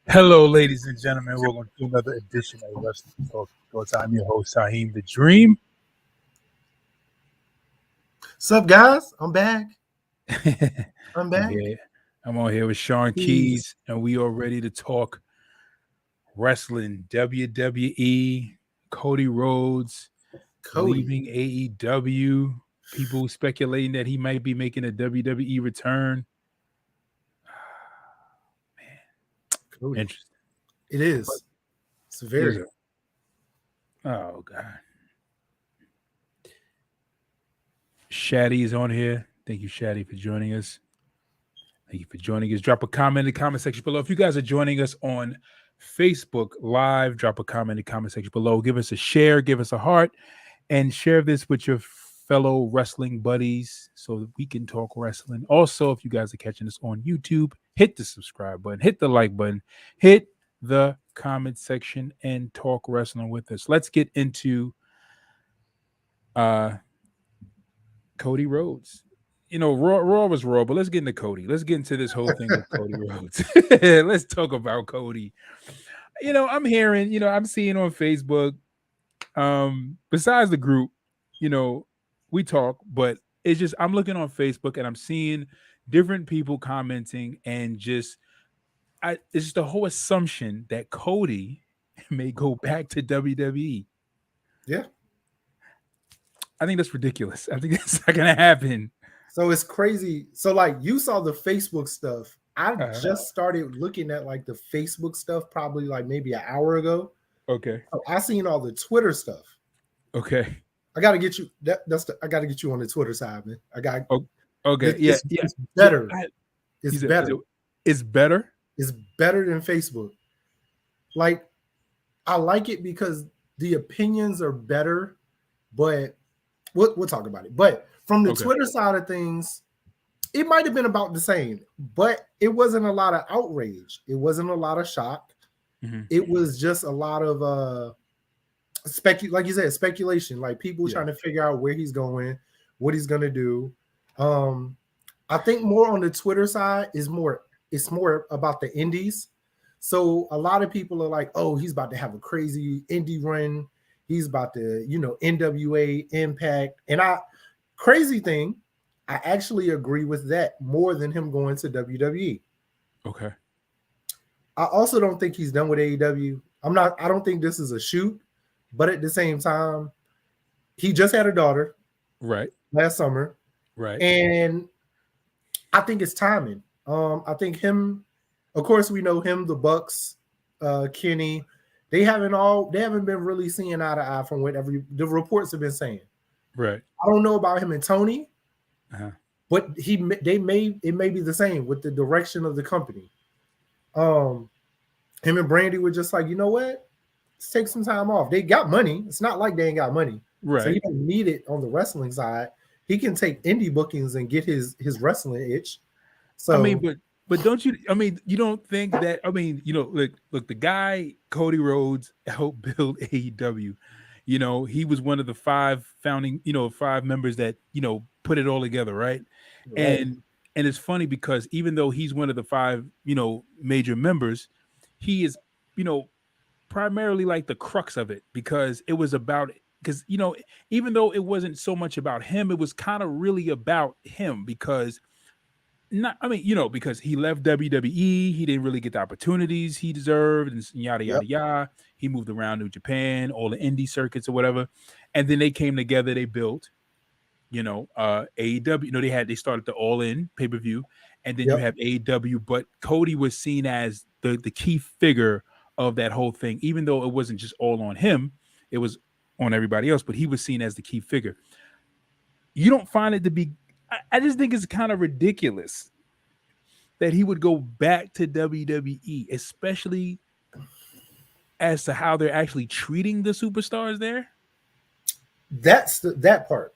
Hello, ladies and gentlemen. Welcome to another edition of Wrestling Talk. I'm your host, Saheem the Dream. What's up, guys? I'm back. I'm I'm back. here. I'm on here with Sean Peace. Keys, and we are ready to talk wrestling. WWE, Cody Rhodes Cody. leaving AEW. People speculating that he might be making a WWE return. Cody. Interesting. It is. It's very. Oh God. Shaddy is on here. Thank you, Shaddy, for joining us. Thank you for joining us. Drop a comment in the comment section below. If you guys are joining us on Facebook Live, drop a comment in the comment section below. Give us a share, give us a heart, and share this with your fellow wrestling buddies so that we can talk wrestling. Also, if you guys are catching us on YouTube, hit the subscribe button, hit the like button, hit the comment section, and talk wrestling with us. Let's get into Cody Rhodes. You know, Raw was Raw, but let's get into Cody. Let's get into this whole thing with Cody Rhodes. Let's talk about Cody. You know, I'm seeing on Facebook, besides the group, we talk, but it's just I'm looking on Facebook and I'm seeing different people commenting and it's just the whole assumption that Cody may go back to WWE. Yeah. I think that's ridiculous. I think that's not gonna happen. So it's crazy. So, like, you saw the Facebook stuff. I Uh-huh. just started looking at like the Facebook stuff probably like maybe an hour ago. Okay. So I seen all the Twitter stuff. Okay. I gotta get you. I gotta get you on the Twitter side, man. I got. Okay. It's better. It's better. It's better. It's better than Facebook. Like, I like it because the opinions are better, but we'll talk about it. But from the Twitter side of things, it might have been about the same, but it wasn't a lot of outrage. It wasn't a lot of shock. Mm-hmm. It was just a lot of like you said, speculation, like people trying to figure out where he's going, what he's gonna do. I think more on the Twitter side it's more about the indies. So a lot of people are like, oh, he's about to have a crazy indie run. He's about to, NWA, Impact. And crazy thing, I actually agree with that more than him going to WWE. Okay. I also don't think he's done with AEW. I don't think this is a shoot, but at the same time, he just had a daughter. Right. Last summer. Right. And I think it's timing. I think him, of course, we know him, the Bucks, Kenny. They haven't been really seeing eye to eye from whatever the reports have been saying. Right. I don't know about him and Tony, but it may be the same with the direction of the company. Him and Brandy were just like, you know what? Let's take some time off. They got money. It's not like they ain't got money. Right. So he don't need it on the wrestling side. He can take indie bookings and get his wrestling itch. So I mean, but don't you? I mean, you don't think that? I mean, look, the guy Cody Rhodes helped build AEW. He was one of the 5 founding, 5 members that put it all together, right? And it's funny because even though he's one of the 5, major members, he is, primarily like the crux of it because it was about. Because even though it wasn't so much about him, it was kind of really about him because. Because he left WWE, he didn't really get the opportunities he deserved, and yada yada yada. He moved around New Japan, all the indie circuits or whatever, and then they came together. They built, AEW. They started the All In pay-per-view, and then you have AEW. But Cody was seen as the key figure of that whole thing, even though it wasn't just all on him; it was on everybody else. But he was seen as the key figure. You don't find it to be. I just think it's kind of ridiculous that he would go back to WWE, especially as to how they're actually treating the superstars there. That's that part.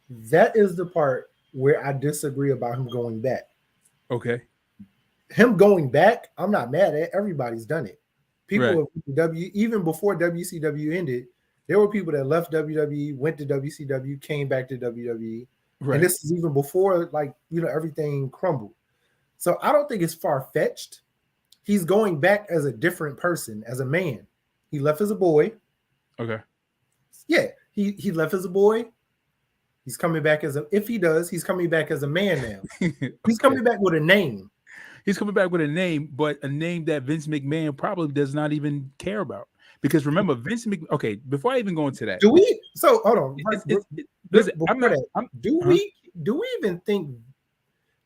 That is the part where I disagree about him going back. Okay. Him going back, I'm not mad at. Everybody's done it. People even before WCW ended, there were people that left WWE, went to WCW, came back to WWE. Right. And this is even before, everything crumbled. So I don't think it's far-fetched. he's going back as a different person, as a man. He left as a boy. Okay. Yeah, he left as a boy. He's coming back as if he does, he's coming back as a man now. Okay. He's coming back with a name. He's coming back with a name, but a name that Vince McMahon probably does not even care about. Because remember, Vince McMahon. Okay, before I even go into that, Do we? So hold on. Listen, do we even think,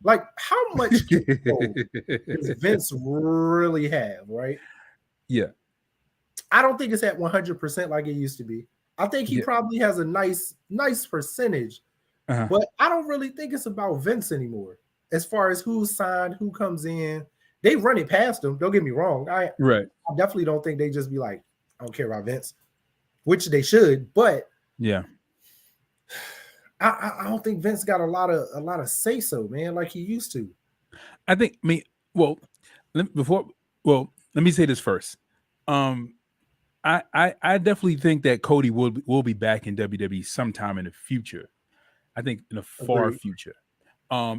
like, how much control does Vince really have? Right? Yeah. I don't think it's at 100% like it used to be. I think he probably has a nice percentage, but I don't really think it's about Vince anymore. As far as who's signed, who comes in, they run it past him. Don't get me wrong. I definitely don't think they just be like, I don't care about Vince, which they should. But yeah, I don't think Vince got a lot of say so, man, like he used to. I think. Let me say this first. I definitely think that Cody will be back in WWE sometime in the future. I think in the far future.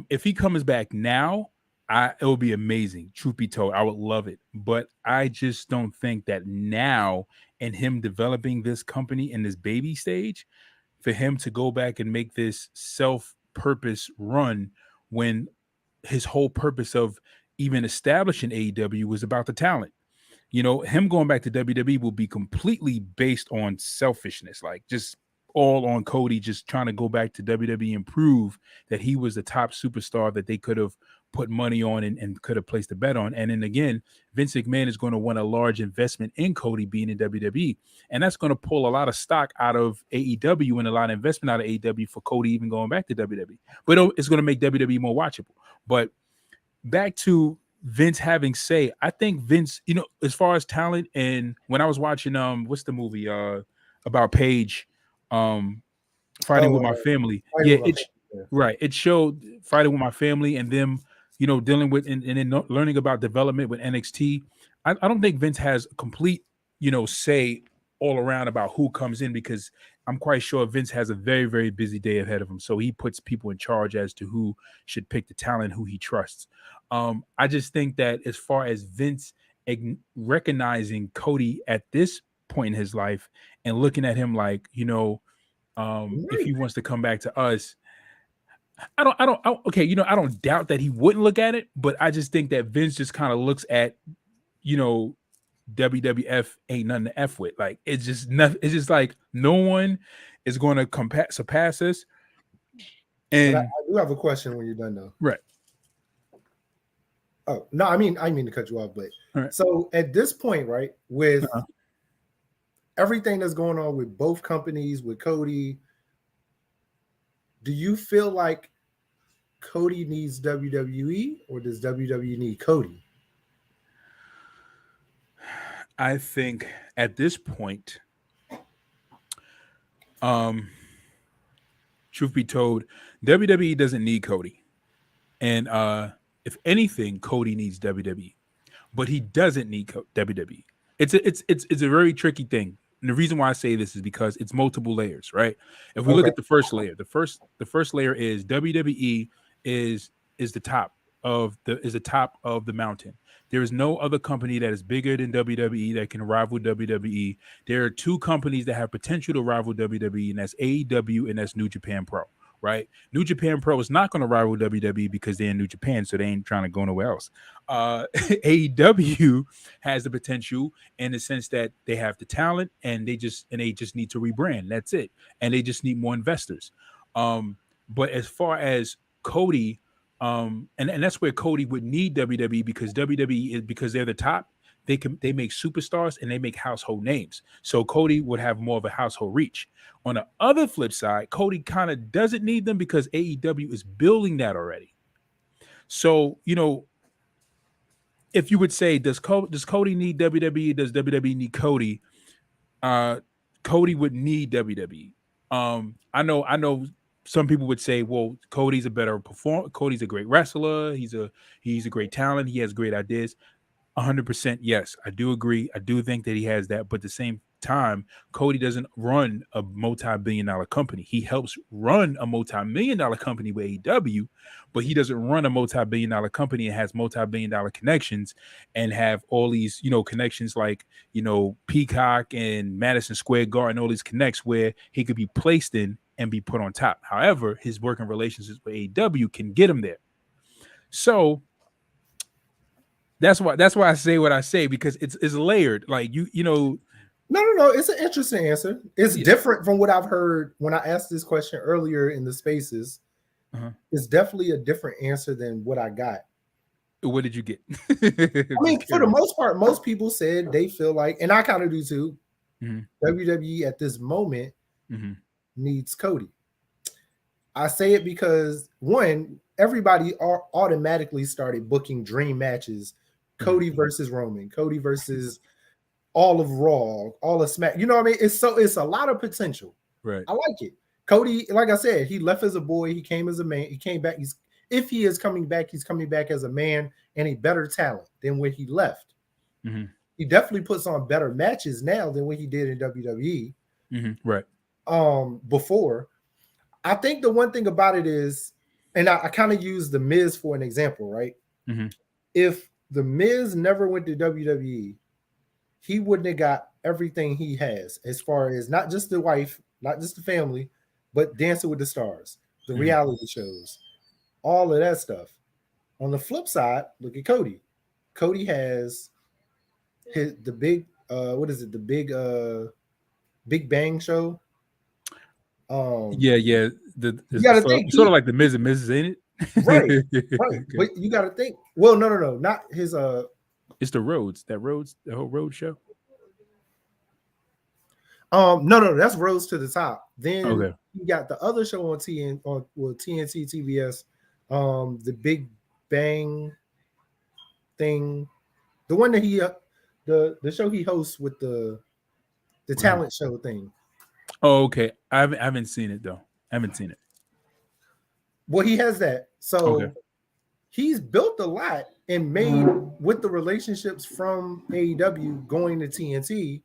If he comes back now, it will be amazing. Truth be told, I would love it. But I just don't think that now, and him developing this company in this baby stage, for him to go back and make this self-purpose run when his whole purpose of even establishing AEW was about the talent. You know, him going back to WWE will be completely based on selfishness, like just all on Cody, just trying to go back to WWE and prove that he was the top superstar that they could have put money on and could have placed a bet on. And then again, Vince McMahon is going to want a large investment in Cody being in WWE. And that's going to pull a lot of stock out of AEW and a lot of investment out of AEW for Cody even going back to WWE. But it's going to make WWE more watchable. But back to Vince having say, I think Vince, you know, as far as talent, and when I was watching what's the movie about Paige fighting with my family. It showed fighting with my family and them, you know, dealing with and then learning about development with NXT. I don't think Vince has a complete, you know, say all around about who comes in, because I'm quite sure Vince has a very, very busy day ahead of him. So he puts people in charge as to who should pick the talent, who he trusts. I just think that as far as Vince recognizing Cody at this point in his life and looking at him like, you know, if he wants to come back to us, I don't doubt that he wouldn't look at it, but I just think that Vince just kind of looks at, you know, WWF ain't nothing to F with. Like, it's just nothing. It's just like no one is going to surpass us. And but I do have a question when you're done, though. Right. Oh no, I mean to cut you off, but so at this point, right, with everything that's going on with both companies, with Cody, do you feel like Cody needs WWE or does WWE need Cody? I think at this point, truth be told, WWE doesn't need Cody. And if anything, Cody needs WWE. But he doesn't need WWE. It's a very tricky thing. And the reason why I say this is because it's multiple layers, right? If we look at the first layer, the first layer is WWE is the top of the mountain. There is no other company that is bigger than WWE that can rival WWE. There are two companies that have potential to rival WWE, and that's AEW and that's New Japan Pro, right? New Japan Pro is not going to rival WWE because they're in New Japan, so they ain't trying to go nowhere else. AEW has the potential in the sense that they have the talent and they just need to rebrand. That's it. And they just need more investors. But as far as Cody, and that's where Cody would need WWE, because WWE is, because they're the top, they make superstars and they make household names. So Cody would have more of a household reach. On the other flip side, Cody kind of doesn't need them because AEW is building that already. So, you know, if you would say, does Cody need WWE? Does WWE need Cody? Cody would need WWE. I know some people would say, well, Cody's a better performer. Cody's a great wrestler. He's a great talent. He has great ideas. 100%. Yes, I do agree. I do think that he has that. But the same time, Cody doesn't run a multi-billion-dollar company. He helps run a multi-million-dollar company with AEW, but he doesn't run a multi-billion-dollar company and has multi-billion-dollar connections and have all these, connections like, Peacock and Madison Square Garden, all these connects where he could be placed in and be put on top. However, his working relationships with AEW can get him there. So that's why I say what I say, because it's layered. Like No. It's an interesting answer. It's different from what I've heard when I asked this question earlier in the spaces. It's definitely a different answer than what I got. What did you get? I mean, for the most part, most people said they feel like, and I kind of do too, WWE at this moment needs Cody. I say it because, one, everybody automatically started booking dream matches. Cody versus Roman, Cody versus all of Raw, all of Smack. You know what I mean? It's a lot of potential. Right. I like it. Cody, like I said, he left as a boy. He came as a man. He came back. If he is coming back, he's coming back as a man and a better talent than when he left. He definitely puts on better matches now than what he did in WWE. Right. Before. I think the one thing about it is, and I kind of use The Miz for an example, right? If The Miz never went to WWE, he wouldn't have got everything he has, as far as not just the wife, not just the family, but Dancing with the Stars, the reality shows, all of that stuff. On the flip side, look at Cody. Cody has the big Big Bang show. Yeah. You gotta think, sort of like the Miz and Mrs., ain't it? Right. Okay. But you gotta think. Well, no, not his. It's the Rhodes. The whole Rhodes show. No, that's Rose to the Top. Then you got the other show on TNT TBS, the Big Bang thing, the one that he the show he hosts with the talent show thing. Oh, okay. I haven't seen it though. I haven't seen it. Well, he has that. So he's built a lot and made with the relationships from AEW going to TNT.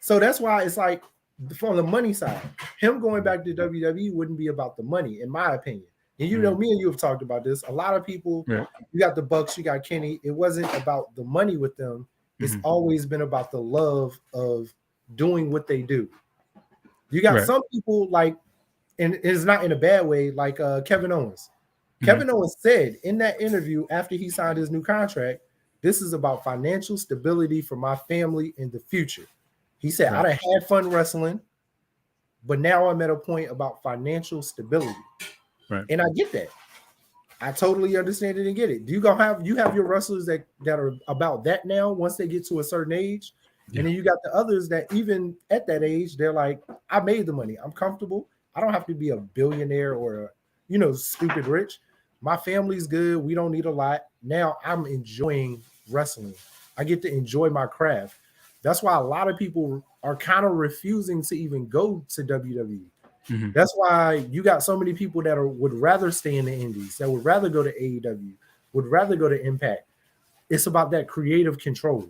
So that's why it's like, from the money side, him going back to WWE wouldn't be about the money, in my opinion. And me and you have talked about this. A lot of people, you got the Bucks, you got Kenny. It wasn't about the money with them. It's always been about the love of doing what they do. You got some people like, and it's not in a bad way, like Kevin Owens. Kevin Owens said in that interview after he signed his new contract, this is about financial stability for my family in the future. He said, I done had fun wrestling, but now I'm at a point about financial stability. Right. And I get that. I totally understand it and get it. You have your wrestlers that are about that now once they get to a certain age. And then you got the others that even at that age, they're like, I made the money. I'm comfortable. I don't have to be a billionaire or stupid rich. My family's good. We don't need a lot. Now I'm enjoying wrestling. I get to enjoy my craft. That's why a lot of people are kind of refusing to even go to WWE. That's why you got so many people that would rather stay in the indies, that would rather go to AEW, would rather go to Impact. It's about that creative control.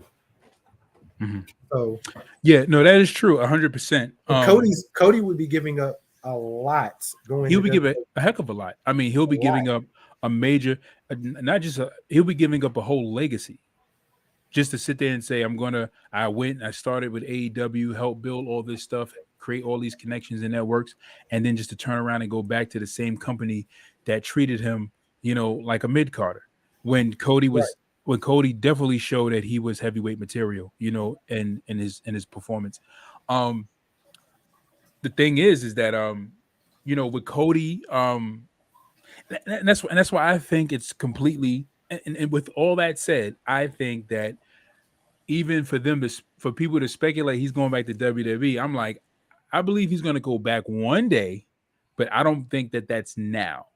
So that is true, 100%. Cody would be giving up a lot going. He'll be giving a heck of a lot. I mean, he'll be giving up a major, he'll be giving up a whole legacy. Just to sit there and say, I started with AEW, helped build all this stuff, create all these connections and networks, and then just to turn around and go back to the same company that treated him, like a mid-carder. When Cody definitely showed that he was heavyweight material, in his performance. The thing is that with Cody, and that's why I think it's completely. And with all that said, I think that even for people to speculate he's going back to WWE, I'm like, I believe he's going to go back one day, but I don't think that that's now.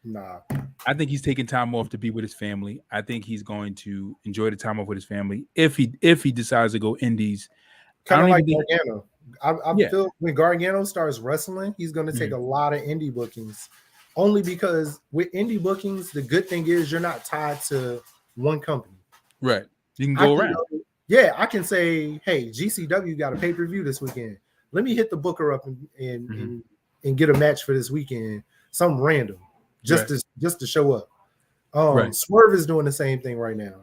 Nah. I think he's taking time off to be with his family. I think he's going to enjoy the time off with his family if he decides to go indies. Kind of like Gargano. I feel when Gargano starts wrestling, he's going to take a lot of indie bookings. Only because with indie bookings, the good thing is you're not tied to one company. Right. You can go around. Yeah, I can say, hey, GCW got a pay-per-view this weekend. Let me hit the booker up and get a match for this weekend, some random, just to show up. Swerve is doing the same thing right now.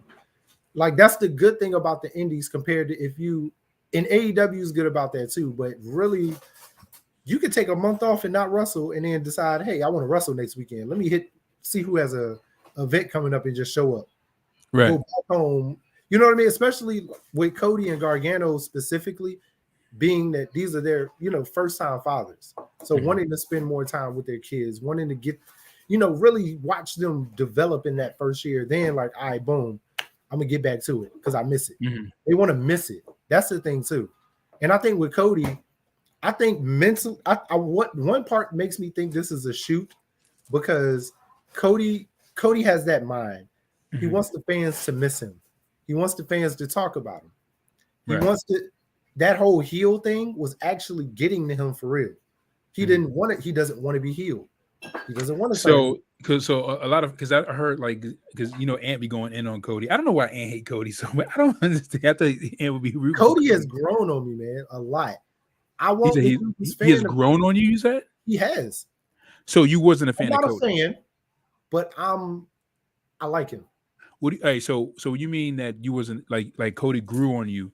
Like, that's the good thing about the indies compared to if you, and AEW is good about that too, but really you could take a month off and not wrestle and then decide, hey, I want to wrestle next weekend. Let me see who has a event coming up and just show up. Go back home. You know what I mean? Especially with Cody and Gargano specifically, being that these are their, first-time fathers. So wanting to spend more time with their kids, wanting to get, really watch them develop in that first year. Then like, all right, boom, I'm going to get back to it because I miss it. They want to miss it. That's the thing too. And I think with Cody, I think mental. What one part makes me think this is a shoot because Cody has that mind. He wants the fans to miss him. He wants the fans to talk about him. He wants to. That whole heel thing was actually getting to him for real. He didn't want it. He doesn't want to be healed. He doesn't want to. So a lot of because I heard like because Ant be going in on Cody. I don't know why Ant hate Cody so much. I don't understand. I thought Ant would be rude. Cody has grown on me, man, a lot. I won't. He has grown on you. You said he has. So you wasn't a fan of Cody. I'm not a fan, but I like him. What? So you mean that you wasn't like Cody grew on you?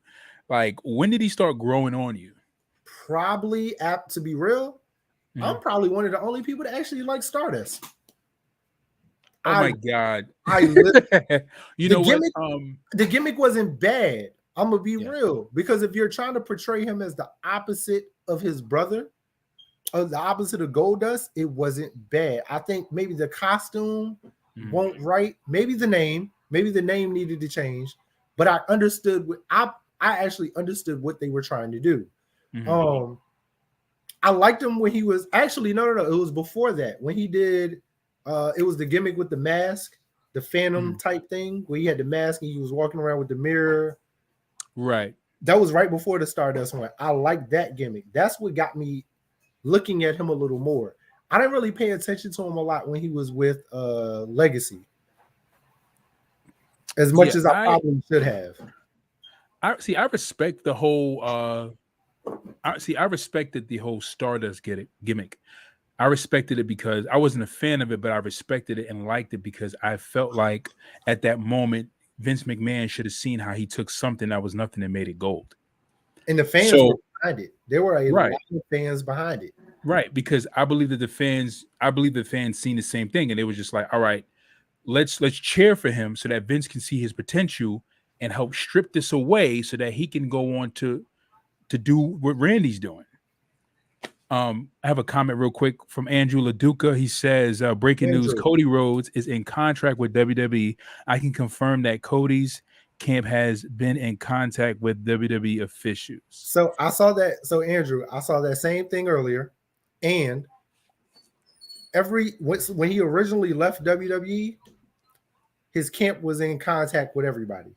Like when did he start growing on you? Probably to be real, I'm probably one of the only people that actually like Stardust. Oh my god! You know what? The gimmick wasn't bad. I'm gonna be real because if you're trying to portray him as the opposite of his brother, or the opposite of Goldust, it wasn't bad. I think maybe the costume won't right. Maybe the name needed to change, but I understood I actually understood what they were trying to do. I liked him when he was actually no. It was before that when he did. It was the gimmick with the mask, the Phantom type thing where he had the mask and he was walking around with the mirror. Right. That was right before the Stardust one. I like that gimmick. That's what got me looking at him a little more. I didn't really pay attention to him a lot when he was with Legacy, as much as I probably should have. I respect the whole. I respected the whole Stardust gimmick. I respected it because I wasn't a fan of it, but I respected it and liked it because I felt like at that moment Vince McMahon should have seen how he took something that was nothing and made it gold. And the fans were behind it. There were a lot of fans behind it. Right, because I believe that the fans seen the same thing, and they were just like, all right, let's cheer for him so that Vince can see his potential and help strip this away so that he can go on to do what Randy's doing. I have a comment real quick from Andrew LaDuca. He says, breaking news, Cody Rhodes is in contract with WWE. I can confirm that Cody's camp has been in contact with WWE officials. So I saw that. So Andrew, I saw that same thing earlier. And when he originally left WWE, his camp was in contact with everybody.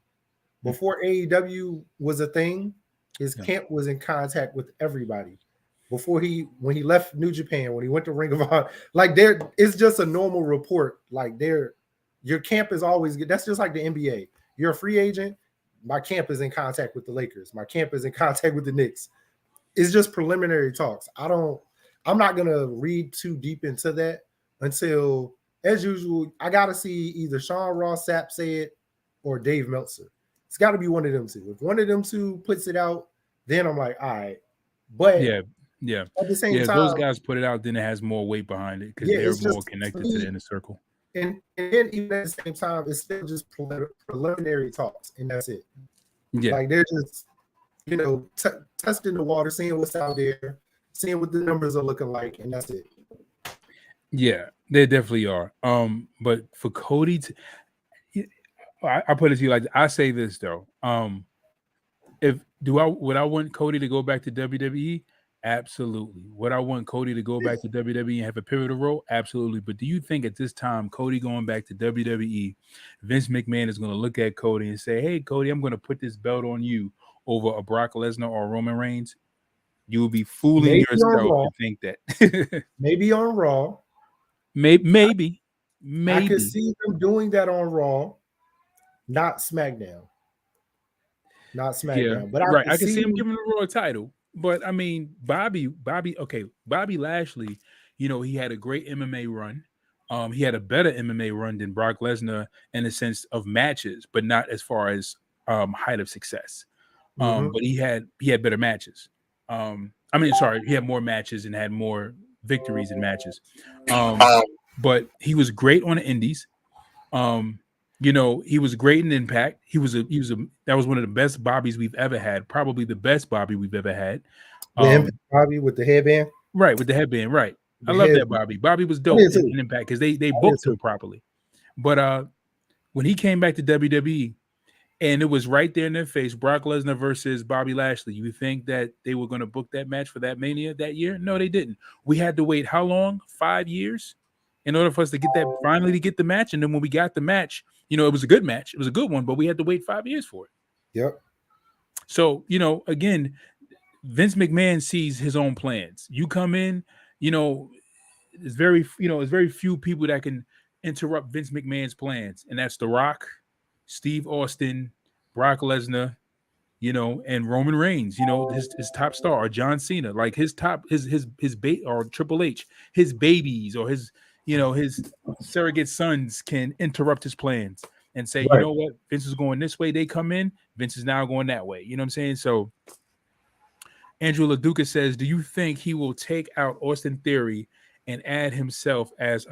Before AEW was a thing, his camp was in contact with everybody. When he left New Japan, when he went to Ring of Honor, like it's just a normal report. Like your camp is always good. That's just like the NBA. You're a free agent. My camp is in contact with the Lakers. My camp is in contact with the Knicks. It's just preliminary talks. I'm not gonna read too deep into that until, as usual, I gotta see either Sean Ross Sapp say it or Dave Meltzer. It's got to be one of them two. If one of them two puts it out, then I'm like, all right. But yeah. At the same time, those guys put it out, then it has more weight behind it because they're more connected to the inner circle. And then even at the same time, it's still just preliminary talks, and that's it. Yeah, like they're just testing the water, seeing what's out there, seeing what the numbers are looking like, and that's it. Yeah, they definitely are. But for Cody I put it to you like I say this though. Would I want Cody to go back to WWE? Absolutely. Would I want Cody to go back to WWE and have a pivotal role? Absolutely. But do you think at this time, Cody going back to WWE, Vince McMahon is going to look at Cody and say, hey, Cody, I'm going to put this belt on you over a Brock Lesnar or Roman Reigns? You will be fooling yourself to think that. Maybe on Raw. Maybe. I could see them doing that on Raw, not SmackDown. not Yeah, SmackDown. But I right. can I can see see. him giving the Raw title, but I mean, Bobby Lashley. You know, he had a great MMA run. He had a better MMA run than Brock Lesnar in the sense of matches, but not as far as height of success. But he had better matches. I mean, sorry, he had more matches and had more victories in matches. But he was great on the indies. Um, you know, he was great in Impact. That was one of the best Bobbies we've ever had, probably the best Bobby we've ever had. The Impact Bobby with the headband. Right, with the headband, right. I The love head. that Bobby. Bobby was I dope did too. in Impact because they I did booked him too. properly. But when he came back to WWE, and it was right there in their face, Brock Lesnar versus Bobby Lashley. You think that they were going to book that match for that Mania that year? No, they didn't. We had to wait how long? 5 years in order for us to get that, finally to get the match. And then when we got the match, you know, it was a good match. It was a good one, but we had to wait 5 years for it. Yep. So, you know, again, Vince McMahon sees his own plans. You come in, you know, it's very few people that can interrupt Vince McMahon's plans, and that's The Rock, Steve Austin, Brock Lesnar, you know, and Roman Reigns, you know, his top star, or John Cena, like his or Triple H, his babies or his, you know, his surrogate sons can interrupt his plans and say, you Right. know what, Vince is going this way, they come in, Vince is now going that way. You know what I'm saying? So Andrew LaDuca says, do you think he will take out Austin Theory and add himself as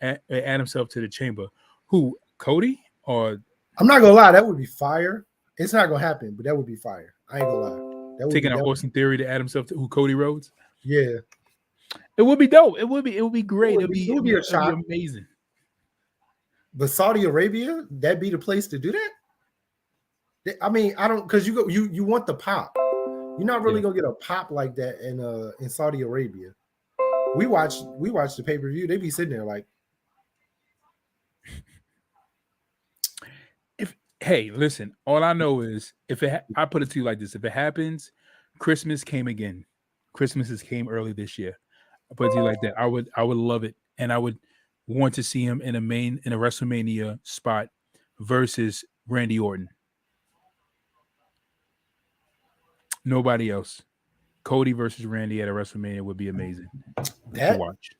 add himself to the chamber? Who, Cody or I'm not gonna lie, that would be fire. It's not gonna happen, but that would be fire. I ain't gonna lie. That would taking be out Austin Theory to add himself to Cody Rhodes? Yeah. It would be dope. It would be great. It would be a shot. Amazing. But Saudi Arabia, that'd be the place to do that. I mean, I don't, because you want the pop. You're not really gonna get a pop like that in Saudi Arabia. We watch the pay-per-view. They be sitting there like, hey, listen, all I know is I put it to you like this: if it happens, Christmas came again. Christmas came early this year. I put it to you like that. I would love it, and I would want to see him in a WrestleMania spot versus Randy Orton. Nobody else. Cody versus Randy at a WrestleMania would be amazing to watch.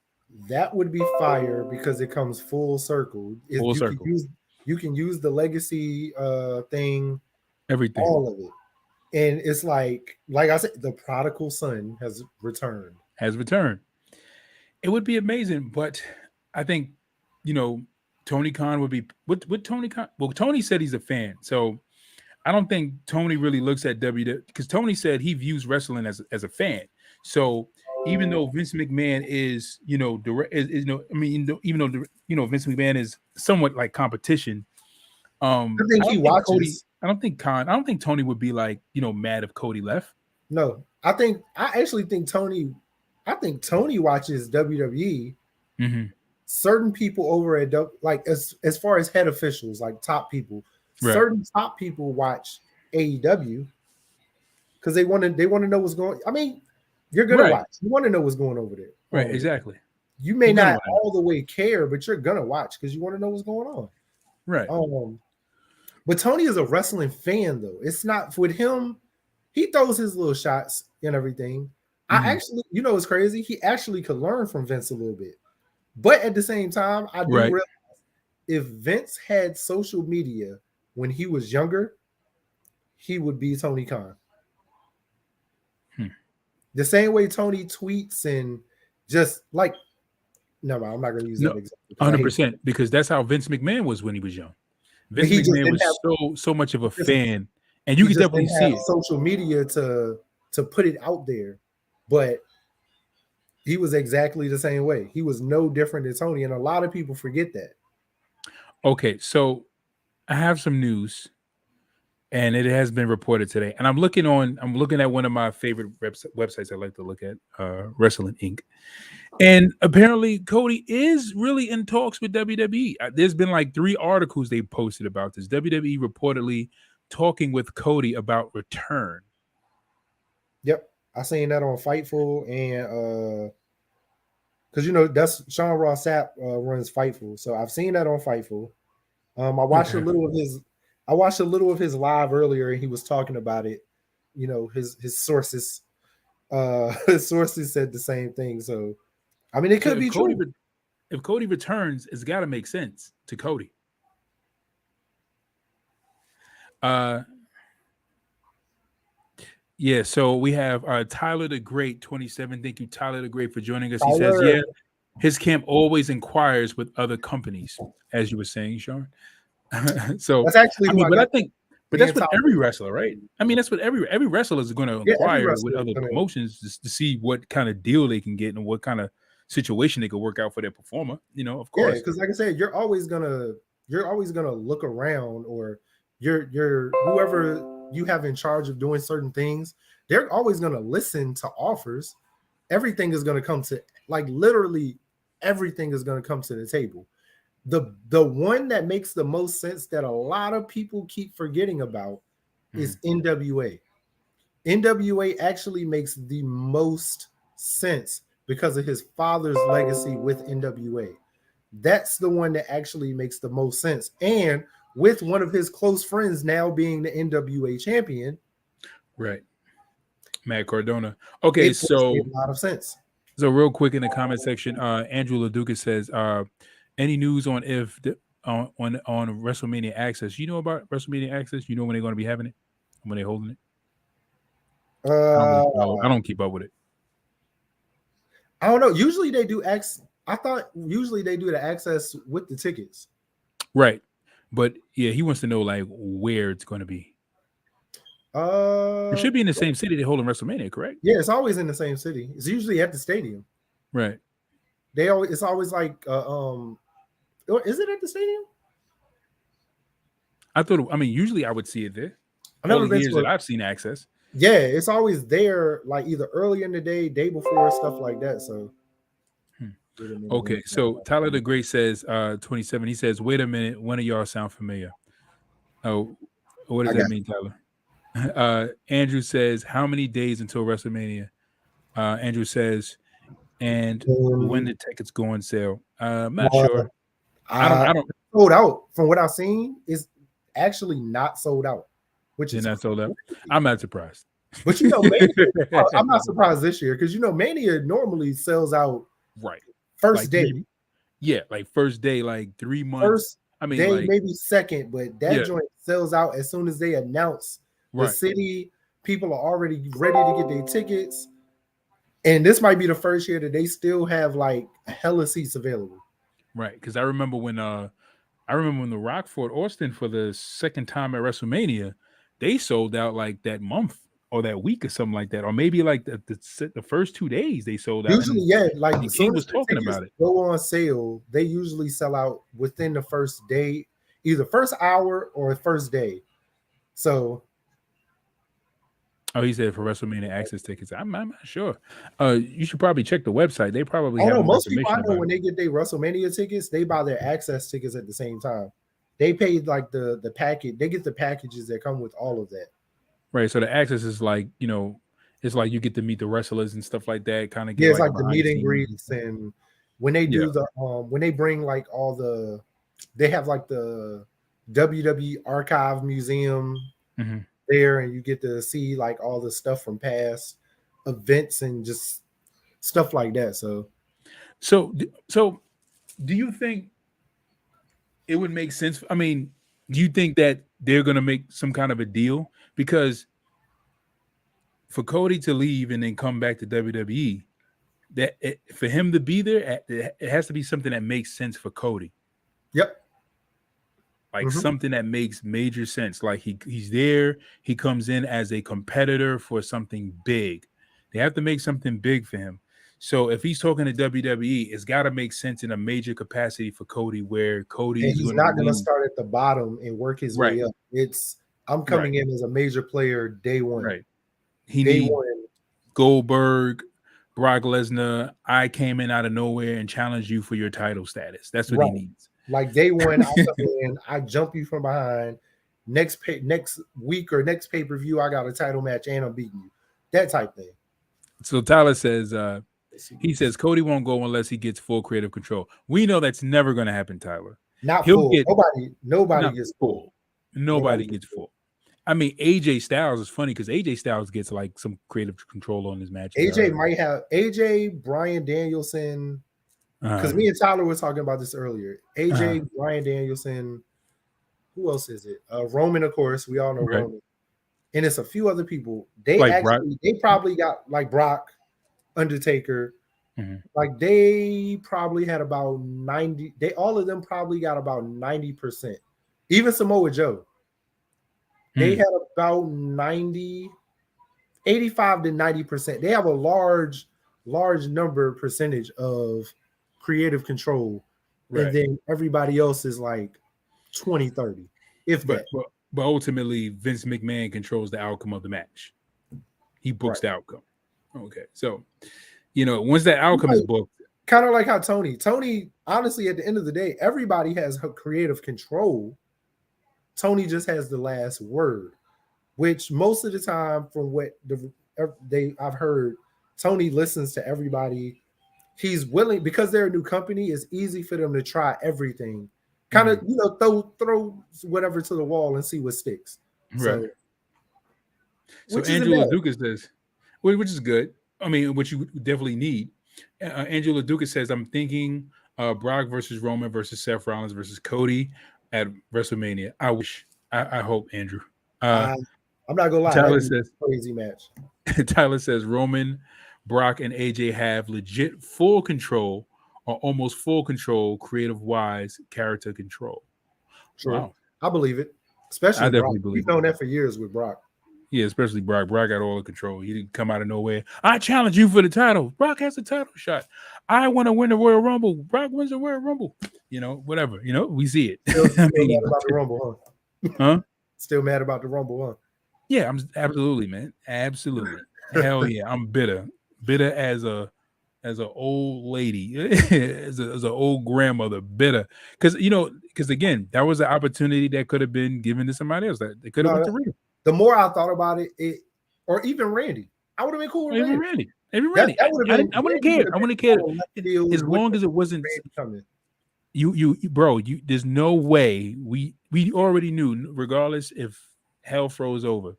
That would be fire because it comes full circle. Full circle. You can use the legacy thing, everything, all of it. And it's like I said, the prodigal son has returned. It would be amazing, but I think, you know, Tony Khan would be with Tony Khan. Well, Tony said he's a fan, so I don't think Tony really looks at WWE, because Tony said he views wrestling as a fan. So even though Vince McMahon is, you know, even though Vince McMahon is somewhat like competition, I think he watches. I don't think Tony would be like, you know, mad if Cody left. No, I actually think Tony watches WWE. Mm-hmm. Certain people over at like as far as head officials, like top people, right. Certain top people watch AEW because they want to know what's going. I mean, you're gonna watch. You want to know what's going over there, right? Exactly. You may not all the way care, but you're gonna watch because you want to know what's going on, right? But Tony is a wrestling fan, though. It's not with him. He throws his little shots and everything. Mm-hmm. I actually, you know, it's crazy. He actually could learn from Vince a little bit. But at the same time, I do realize if Vince had social media when he was younger, he would be Tony Khan. The same way Tony tweets and just like, no, I'm not going to use that example. 100%, because that's how Vince McMahon was when he was young. Vince McMahon was so much of a fan, and you can definitely see it. Social media to put it out there, but he was exactly the same way. He was no different than Tony, and a lot of people forget that. Okay, so I have some news, and it has been reported today. And I'm looking at one of my favorite websites I like to look at, Wrestling Inc. And apparently Cody is really in talks with WWE. There's been like 3 articles they posted about this. WWE reportedly talking with Cody about return. Yep. I seen that on Fightful, and because you know that's Sean Ross Sapp runs Fightful, so I've seen that on Fightful. I watched a little of his I watched a little of his live earlier, and he was talking about it. You know, his sources, his sources said the same thing. So, I mean, it could be true. If Cody returns, it's got to make sense to Cody. Yeah, so we have Tyler the Great 27. Thank you, Tyler the Great, for joining us. He says, yeah, his camp always inquires with other companies, as you were saying, Sean. So that's actually that's what every wrestler, right? I mean, that's what every wrestler is going to inquire with other promotions to see what kind of deal they can get and what kind of situation they could work out for their performer. You know, of course. Yeah, because like I said, you're always gonna look around, or you're whoever you have in charge of doing certain things, they're always going to listen to offers. Everything is going to come to, like, literally everything is going to come to the table. The one that makes the most sense that a lot of people keep forgetting about is NWA. NWA actually makes the most sense because of his father's legacy with NWA. That's the one that actually makes the most sense. And with one of his close friends now being the NWA champion. Right. Matt Cardona. Okay, so a lot of sense. So real quick in the comment section, Andrew LaDuca says, any news on on WrestleMania Access? You know about WrestleMania Access? You know when they're going to be having it? When they're holding it? I don't keep up with it. I don't know. Usually they do I thought usually they do the access with the tickets. Right. But yeah, he wants to know like where it's going to be. It should be in the same city they hold in WrestleMania, correct? Yeah, it's always in the same city. It's usually at the stadium. Right. It's always like is it at the stadium? Usually I would see it there. I've seen Access. Yeah, it's always there, like either early in the day before, stuff like that. So okay, so Tyler the Great says 27. He says, wait a minute, one of y'all sound familiar. Oh, what does that mean, Tyler? Andrew says, how many days until WrestleMania? Andrew says, and when the tickets go on sale? I'm not sure. I don't sold out. From what I've seen, it's actually not sold out. Which is not sold out. I'm not surprised. But Mania, I'm not surprised this year because Mania normally sells out right first day. Like first day, like 3 months. Day, maybe second, but that joint sells out as soon as they announce the city. People are already ready to get their tickets, and this might be the first year that they still have like hella seats available. Right, because I remember when the Rock fought Austin for the second time at WrestleMania, they sold out like that month or that week or something like that, or maybe like the first 2 days they sold out. Usually, like King was talking about it. Go on sale, they usually sell out within the first day, either first hour or first day. So, he said for WrestleMania Access tickets. I'm not sure. You should probably check the website. They probably have most people I know when they get their WrestleMania tickets, they buy their Access tickets at the same time. They paid like the package. They get the packages that come with all of that. Right. So the Access is like, it's like you get to meet the wrestlers and stuff like that. Kind of it's like the meet and greets, and when they do when they bring like they have like the WWE Archive Museum there, and you get to see like all the stuff from past events and just stuff like that. So do you think it would make sense? Do you think that they're going to make some kind of a deal? Because for Cody to leave and then come back to WWE, for him to be there, it has to be something that makes sense for Cody. Yep. Like something that makes major sense. Like he's there, he comes in as a competitor for something big. They have to make something big for him. So if he's talking to WWE, it's got to make sense in a major capacity for Cody, where Cody is not going to start at the bottom and work his way up. I'm coming in as a major player day one. Right. He needs Goldberg, Brock Lesnar. I came in out of nowhere and challenged you for your title status. That's what he needs. Like day one, I come in, I jump you from behind. Next week or next pay-per-view, I got a title match and I'm beating you. That type thing. So Tyler says, he says Cody won't go unless he gets full creative control. We know that's never going to happen, Tyler. Not full. Nobody gets full. Nobody gets full. I mean, AJ Styles is funny because AJ Styles gets like some creative control on his matches. AJ might have AJ, Bryan Danielson, because me and Tyler were talking about this earlier. AJ, Bryan Danielson, who else is it? Roman, of course. We all know Roman. And it's a few other people. They like actually, they probably got like Brock, Undertaker. Like they probably had about 90. All of them probably got about 90%. Even Samoa Joe. They had about 85 to 90%. They have a large percentage of creative control. And then everybody else is like 20, 30. But ultimately, Vince McMahon controls the outcome of the match. He books the outcome. Okay. So, once that outcome is booked. Kind of like how Tony, honestly, at the end of the day, everybody has creative control. Tony just has the last word, which most of the time, from what I've heard, Tony listens to everybody. He's willing, because they're a new company, it's easy for them to try everything. Kind of, throw whatever to the wall and see what sticks. So Angela Dukas says, which is good. I mean, which you definitely need. Angela Dukas says, I'm thinking Brock versus Roman versus Seth Rollins versus Cody at WrestleMania. I hope, Andrew. I'm not gonna lie. Tyler says crazy match. Tyler says Roman, Brock, and AJ have legit full control or almost full control, creative-wise, character control. Sure. Wow. I believe it. Especially I definitely Brock. believe We've known that for years with Brock. Yeah, especially Brock. Brock got all the control. He didn't come out of nowhere. I challenge you for the title. Brock has a title shot. I want to win the Royal Rumble. Brock wins the Royal Rumble. Whatever. We see it. Still mad about the Rumble, huh? Still mad about the Rumble, huh? Yeah, I'm absolutely, man. Absolutely. Hell yeah. I'm bitter. Bitter as an old lady, as an old grandmother, bitter. Because again, that was an opportunity that could have been given to somebody else. That they could have went to Rhea. The more I thought about it, or even Randy, I would have been cool with Randy. Randy. I wouldn't care. I wouldn't care as long as it wasn't. Bro. There's no way we already knew. Regardless if hell froze over,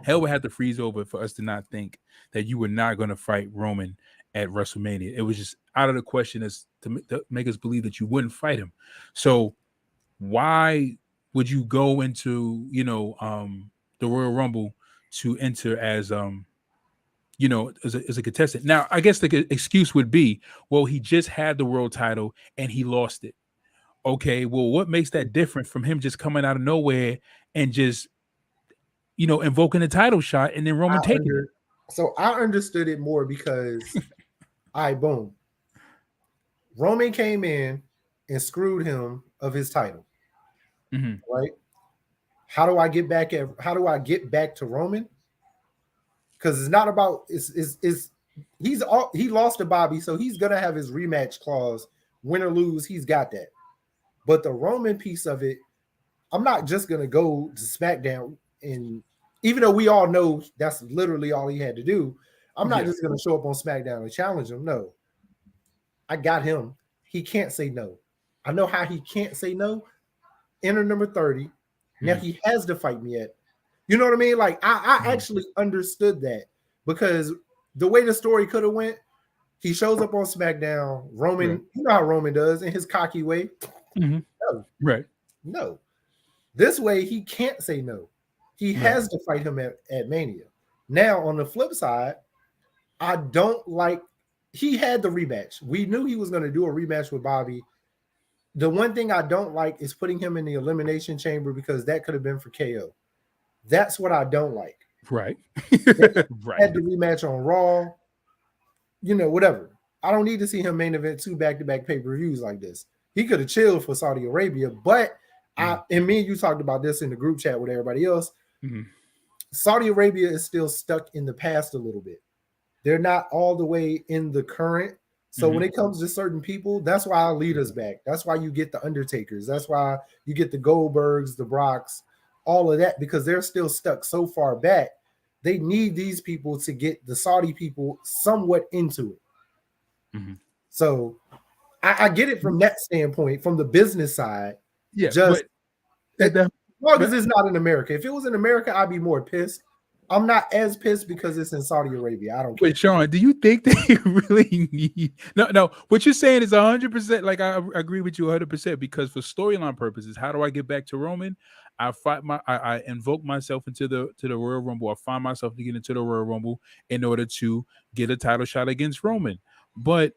hell would have to freeze over for us to not think that you were not going to fight Roman at WrestleMania. It was just out of the question as to make us believe that you wouldn't fight him. So why would you go into the Royal Rumble to enter as as a contestant? Now, I guess the excuse would be, well, he just had the world title and he lost it. Okay, well, what makes that different from him just coming out of nowhere and just invoking a title shot and then Roman taking it? So I understood it more because boom. Roman came in and screwed him of his title. Right? How do I get back to Roman? Because it's not about he lost to Bobby, so he's gonna have his rematch clause. Win or lose, he's got that. But the Roman piece of it, I'm not just gonna go to SmackDown, and even though we all know that's literally all he had to do, I'm not just gonna show up on SmackDown and challenge him. No, I got him. He can't say no. I know how he can't say no. Enter number 30. Now he has to fight me at. You know what I mean? Like I actually understood that, because the way the story could have went, he shows up on SmackDown. Roman, you know how Roman does in his cocky way. No. Right. No. This way he can't say no. He has to fight him at Mania. Now on the flip side, I don't like. He had the rematch. We knew he was going to do a rematch with Bobby. The one thing I don't like is putting him in the Elimination Chamber, because that could have been for KO. That's what I don't like. Right. Right. Had the rematch on Raw. Whatever. I don't need to see him main event 2 back-to-back pay-per-views like this. He could have chilled for Saudi Arabia, but and me and you talked about this in the group chat with everybody else. Saudi Arabia is still stuck in the past a little bit. They're not all the way in the current. So when it comes to certain people, that's why I lead us back. That's why you get the Undertakers. That's why you get the Goldbergs, the Brocks, all of that, because they're still stuck so far back. They need these people to get the Saudi people somewhat into it. So I get it from that standpoint, from the business side. Yeah, long as it's not in America. If it was in America, I'd be more pissed. I'm not as pissed because it's in Saudi Arabia. I don't care. But Sean, do you think they really need? No. What you're saying is 100%. Like I agree with you 100%. Because for storyline purposes, how do I get back to Roman? I invoke myself into the Royal Rumble. I find myself to get into the Royal Rumble in order to get a title shot against Roman. But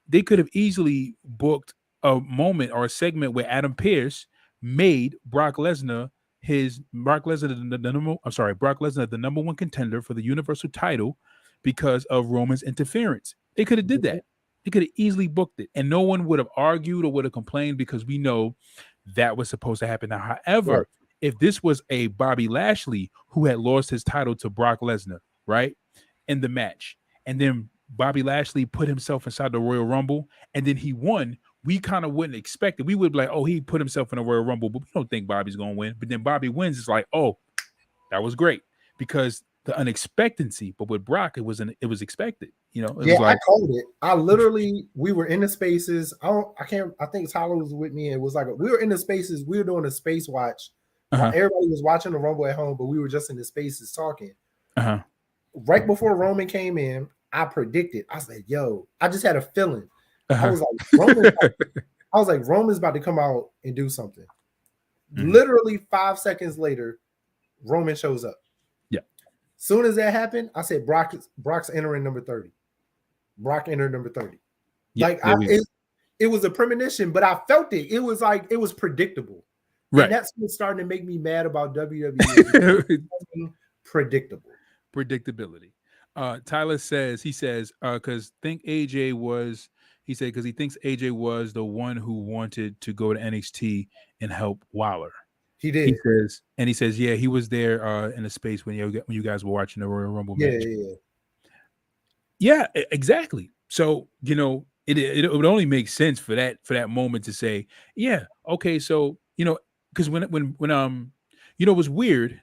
they could have easily booked a moment or a segment where Adam Pearce made Brock Lesnar Brock Lesnar the number one contender for the Universal title because of Roman's interference. They could have did that. They could have easily booked it, and no one would have argued or would have complained because we know that was supposed to happen. Now, however, if this was a Bobby Lashley who had lost his title to Brock Lesnar, right, in the match, and then Bobby Lashley put himself inside the Royal Rumble, and then he won, we kind of wouldn't expect it. We would be like, oh, he put himself in a Royal Rumble, but we don't think Bobby's going to win. But then Bobby wins. It's like, oh, that was great because the unexpectancy. But with Brock, it was expected. You know, it was like, I called it. We were in the spaces. I think Tyler was with me. It was like we were in the spaces. We were doing a space watch. Everybody was watching the Rumble at home, but we were just in the spaces talking. Right before Roman came in, I predicted. I said, "Yo," I just had a feeling. I was like, Roman's about to come out and do something. Literally 5 seconds later, Roman shows up. Yeah. Soon as that happened, I said, Brock's entering number 30. Brock entered number 30. Yeah, it was a premonition, but I felt it. It was like it was predictable. Right. And that's what's starting to make me mad about WWE. Predictable. Predictability. Tyler says, because he thinks AJ was the one who wanted to go to NXT and help Waller. He did. He says, yeah, he was there in a space when you guys were watching the Royal Rumble match. Yeah, exactly. So, you know, it would only make sense for that moment to say, yeah, okay, so, you know, because when you know, it was weird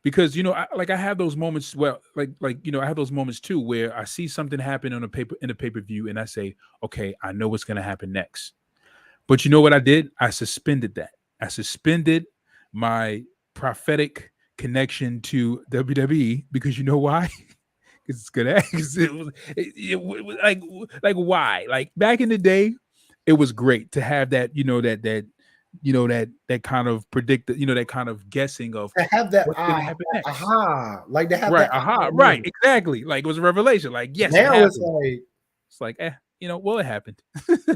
because, you know, I have those moments. Well, like you know, I have those moments too where I see something happen in a pay-per-view and I say, okay, I know what's going to happen next. But you know what I did? I suspended that. I suspended my prophetic connection to WWE because you know why? Because it's gonna. It was like why? Like back in the day, it was great to have that. You know that kind of predicted. You know that kind of guessing of to have that what's gonna happen next. Like to have right, that right, exactly. Like it was a revelation. Like yes, now it's like you know, well, it happened.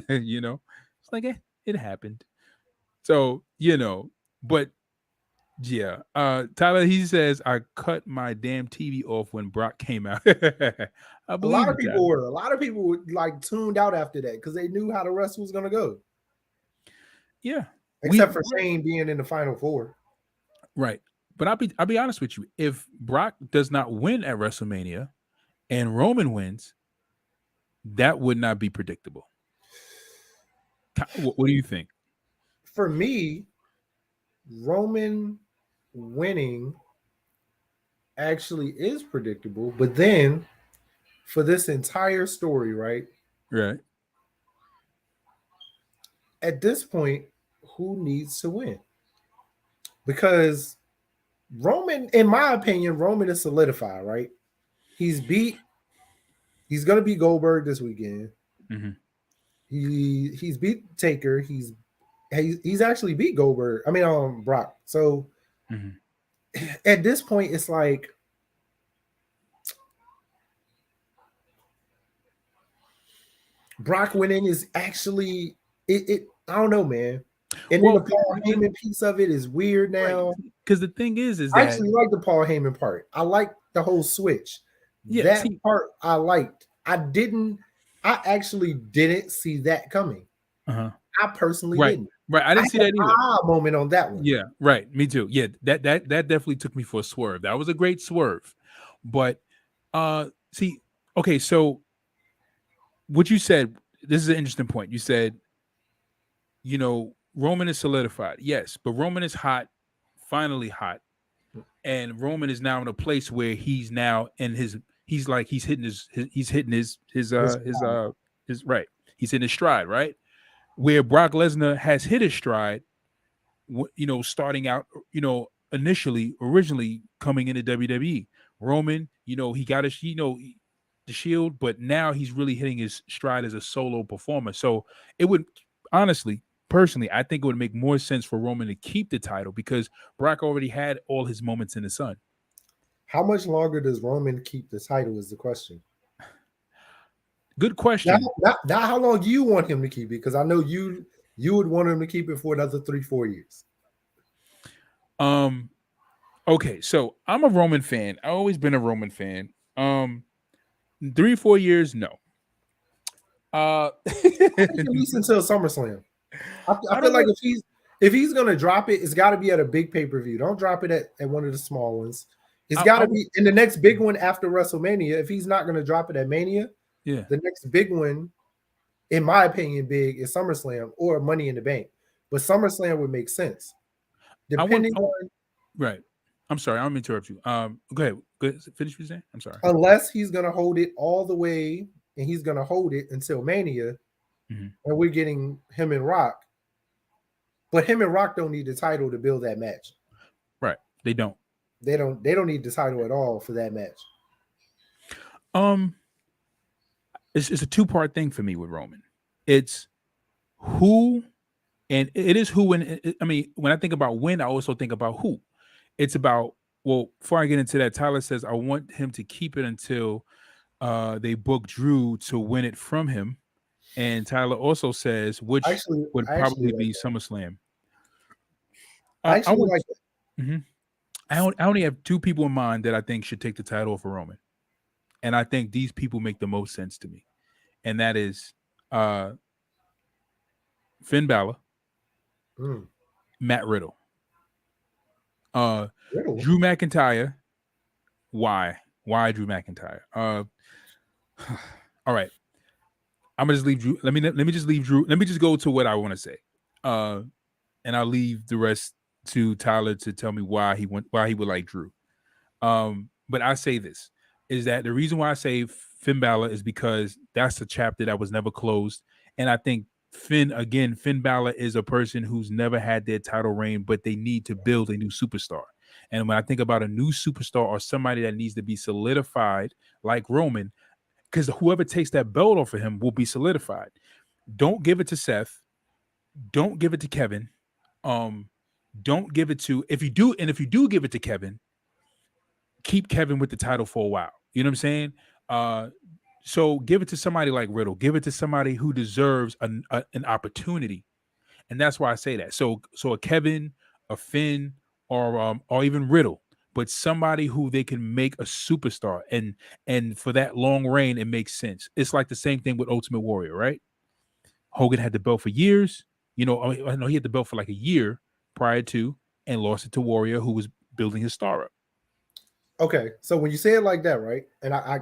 You know, it's like it happened. So you know, but yeah, Tyler, he says I cut my damn TV off when Brock came out. A lot of people were like tuned out after that because they knew how the rest was gonna go. Yeah, except for Shane being in the final four. Right, but I'll be honest with you. If Brock does not win at WrestleMania and Roman wins, that would not be predictable. What do you think? For me, Roman winning actually is predictable, but then for this entire story, right? Right. At this point, who needs to win? Because Roman, in my opinion, Roman is solidified, right? He's gonna beat Goldberg this weekend. Mm-hmm. He's beat Taker. He's actually beat Goldberg. I mean, Brock. So at this point, it's like Brock winning is actually it. I don't know, man. And then the Paul Heyman piece of it is weird now. Because the thing is I actually like the Paul Heyman part. I like the whole switch. Yeah, that part I liked. I actually didn't see that coming. I personally didn't. Right, I didn't see that either. Moment on that one. Yeah, right. Me too. Yeah, that definitely took me for a swerve. That was a great swerve. But see, okay, so what you said, this is an interesting point. You said, you know, Roman is solidified. Yes, but Roman is hot, finally hot. And Roman is now in a place where he's now in his right. He's hitting his stride, right? Where Brock Lesnar has hit his stride, starting out, originally coming into WWE. Roman, he got the Shield, but now he's really hitting his stride as a solo performer. So it would honestly, personally, I think it would make more sense for Roman to keep the title because Brock already had all his moments in the sun. How much longer does Roman keep the title is the question. Good question. Not how long do you want him to keep it? Because I know you would want him to keep it for another 3-4 years. Okay, so I'm a Roman fan. I've always been a Roman fan. 3-4 years, no. I think at least until SummerSlam. I feel like if he's gonna drop it, it's got to be at a big pay-per-view. Don't drop it at one of the small ones. It's got to be in the next big one after WrestleMania. If he's not gonna drop it at Mania, the next big one, in my opinion, big is SummerSlam or Money in the Bank. But SummerSlam would make sense. Depending on right. I'm sorry, I'm interrupt you. Go ahead. Finish what you're saying. I'm sorry. Unless he's gonna hold it all the way, and he's gonna hold it until Mania, and we're getting him and Rock. But him and Rock don't need the title to build that match. Right. They don't. They don't need the title at all for that match. It's a two-part thing for me with Roman. It's who, and it is who. And I mean, when I think about when, I also think about who. It's about, well, before I get into that, Tyler says I want him to keep it until they book Drew to win it from him. And Tyler also says, which would probably be SummerSlam. I only have two people in mind that I think should take the title for Roman. And I think these people make the most sense to me. And that is Finn Balor, Matt Riddle. Drew McIntyre. Why Drew McIntyre? All right. I'm gonna just leave Drew. Let me just leave Drew. Let me just go to what I want to say. And I'll leave the rest to Tyler to tell me why he would like Drew. But I say this is that the reason why I say Finn Balor is because that's a chapter that was never closed. And I think Finn Balor is a person who's never had their title reign, but they need to build a new superstar. And when I think about a new superstar or somebody that needs to be solidified like Roman, because whoever takes that belt off of him will be solidified. Don't give it to Seth. Don't give it to Kevin. Don't give it to, if you do give it to Kevin, keep Kevin with the title for a while. You know what I'm saying? So give it to somebody like Riddle. Give it to somebody who deserves an opportunity. And that's why I say that. So a Kevin, a Finn, or even Riddle, but somebody who they can make a superstar. And for that long reign, it makes sense. It's like the same thing with Ultimate Warrior, right? Hogan had the belt for years. I know he had the belt for like a year prior to, and lost it to Warrior, who was building his star up. Okay, so when you say it like that, right? And I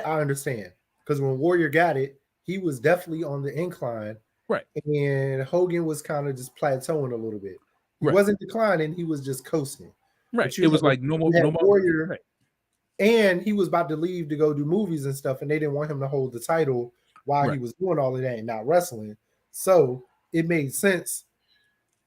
understand, because when Warrior got it, he was definitely on the incline, right? And Hogan was kind of just plateauing a little bit. He wasn't declining; he was just coasting. Right. It was like no more Warrior, right. And he was about to leave to go do movies and stuff, and they didn't want him to hold the title while he was doing all of that and not wrestling. So it made sense.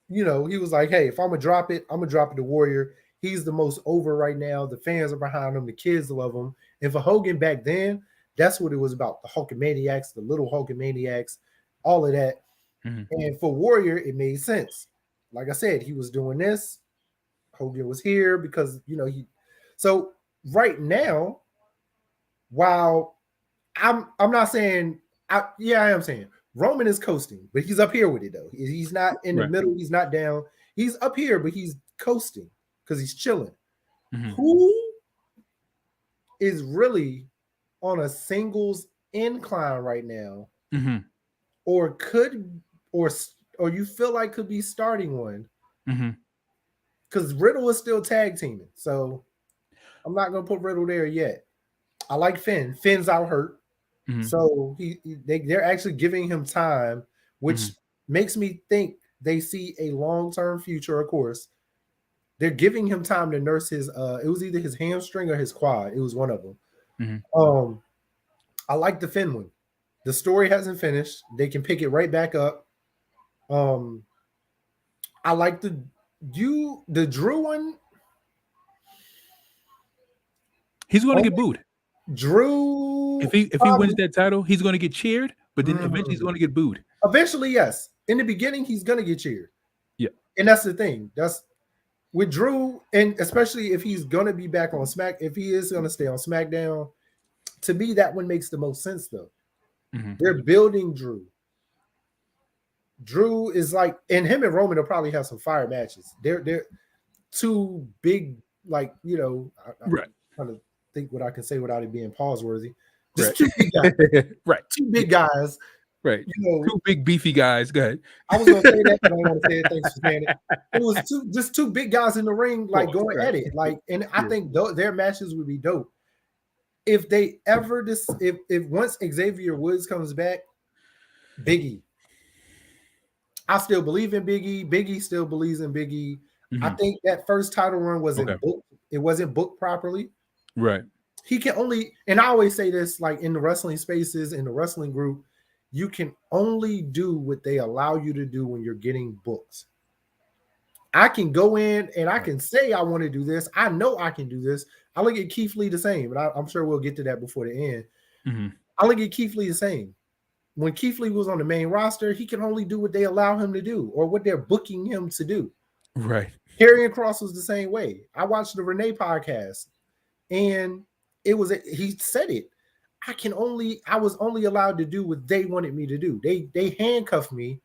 He was like, "Hey, if I'm gonna drop it, I'm gonna drop it to Warrior. He's the most over right now. The fans are behind him. The kids love him." And for Hogan back then, that's what it was about. The Hulkamaniacs, the little Hulkamaniacs, all of that. Mm-hmm. And for Warrior, it made sense. Like I said, he was doing this. Hogan was here because, so right now, while I'm not saying, I am saying Roman is coasting, but he's up here with it though. He's not in the middle. He's not down. He's up here, but he's coasting because he's chilling. Mm-hmm. Who is really on a singles incline right now, or you feel like could be starting one? Because Riddle is still tag teaming, so I'm not gonna put Riddle there yet. I like Finn. Finn's out hurt, so they're actually giving him time, which makes me think they see a long-term future. Of course, they're giving him time to nurse his. It was either his hamstring or his quad. It was one of them. I like the Finn one. The story hasn't finished. They can pick it right back up. I like the Drew one. He's going to get booed. Drew, If he wins that title, he's going to get cheered, but then eventually he's going to get booed. Eventually, yes. In the beginning, he's going to get cheered. Yeah, and that's the thing. That's with Drew, and especially if he's going to be back on if he is going to stay on SmackDown. To me, that one makes the most sense, though. They're building Drew. Drew is like, and him and Roman will probably have some fire matches. They're two big, like, I'm trying to think what I can say without it being pause worthy. Just two big guys. Right. Two big guys. Right. Two big beefy guys. Go ahead. I was gonna say that, but I don't want to say it. Thanks for saying it. It was two big guys in the ring, like going at it. Like, and I think their matches would be dope. If they ever if once Xavier Woods comes back, Biggie. I still believe in Biggie. Biggie still believes in Biggie. I think that first title run wasn't booked. It wasn't booked properly. Right. He can only, and I always say this, like in the wrestling spaces, in the wrestling group, you can only do what they allow you to do when you're getting booked. I can go in and I can say I want to do this. I know I can do this. I look at Keith Lee the same, and I'm sure we'll get to that before the end. I look at Keith Lee the same. When Keith Lee was on the main roster, he can only do what they allow him to do or what they're booking him to do. Right. Karrion Kross was the same way. I watched the Renee podcast, and he said it. I was only allowed to do what they wanted me to do. They handcuffed me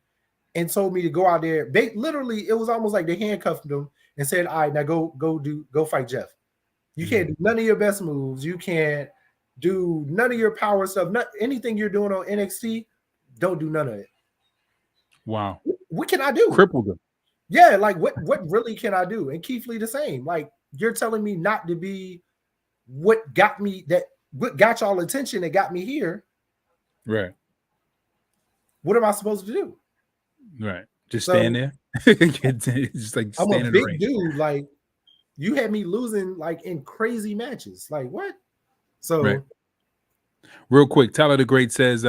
and told me to go out there. They literally, it was almost like they handcuffed them and said, all right, now go fight Jeff. You can't do none of your best moves. You can't do none of your power stuff. Anything you're doing on NXT, don't do none of it. Wow. What can I do? Crippled them. Yeah, like what really can I do? And Keith Lee the same. Like, you're telling me not to be what got y'all attention that got me here. Right. What am I supposed to do? Right. Just stand there. Just like I'm stand a in big the ring. dude. Like, you had me losing like in crazy matches. Like, what? So right. Real quick, Tyler the Great says,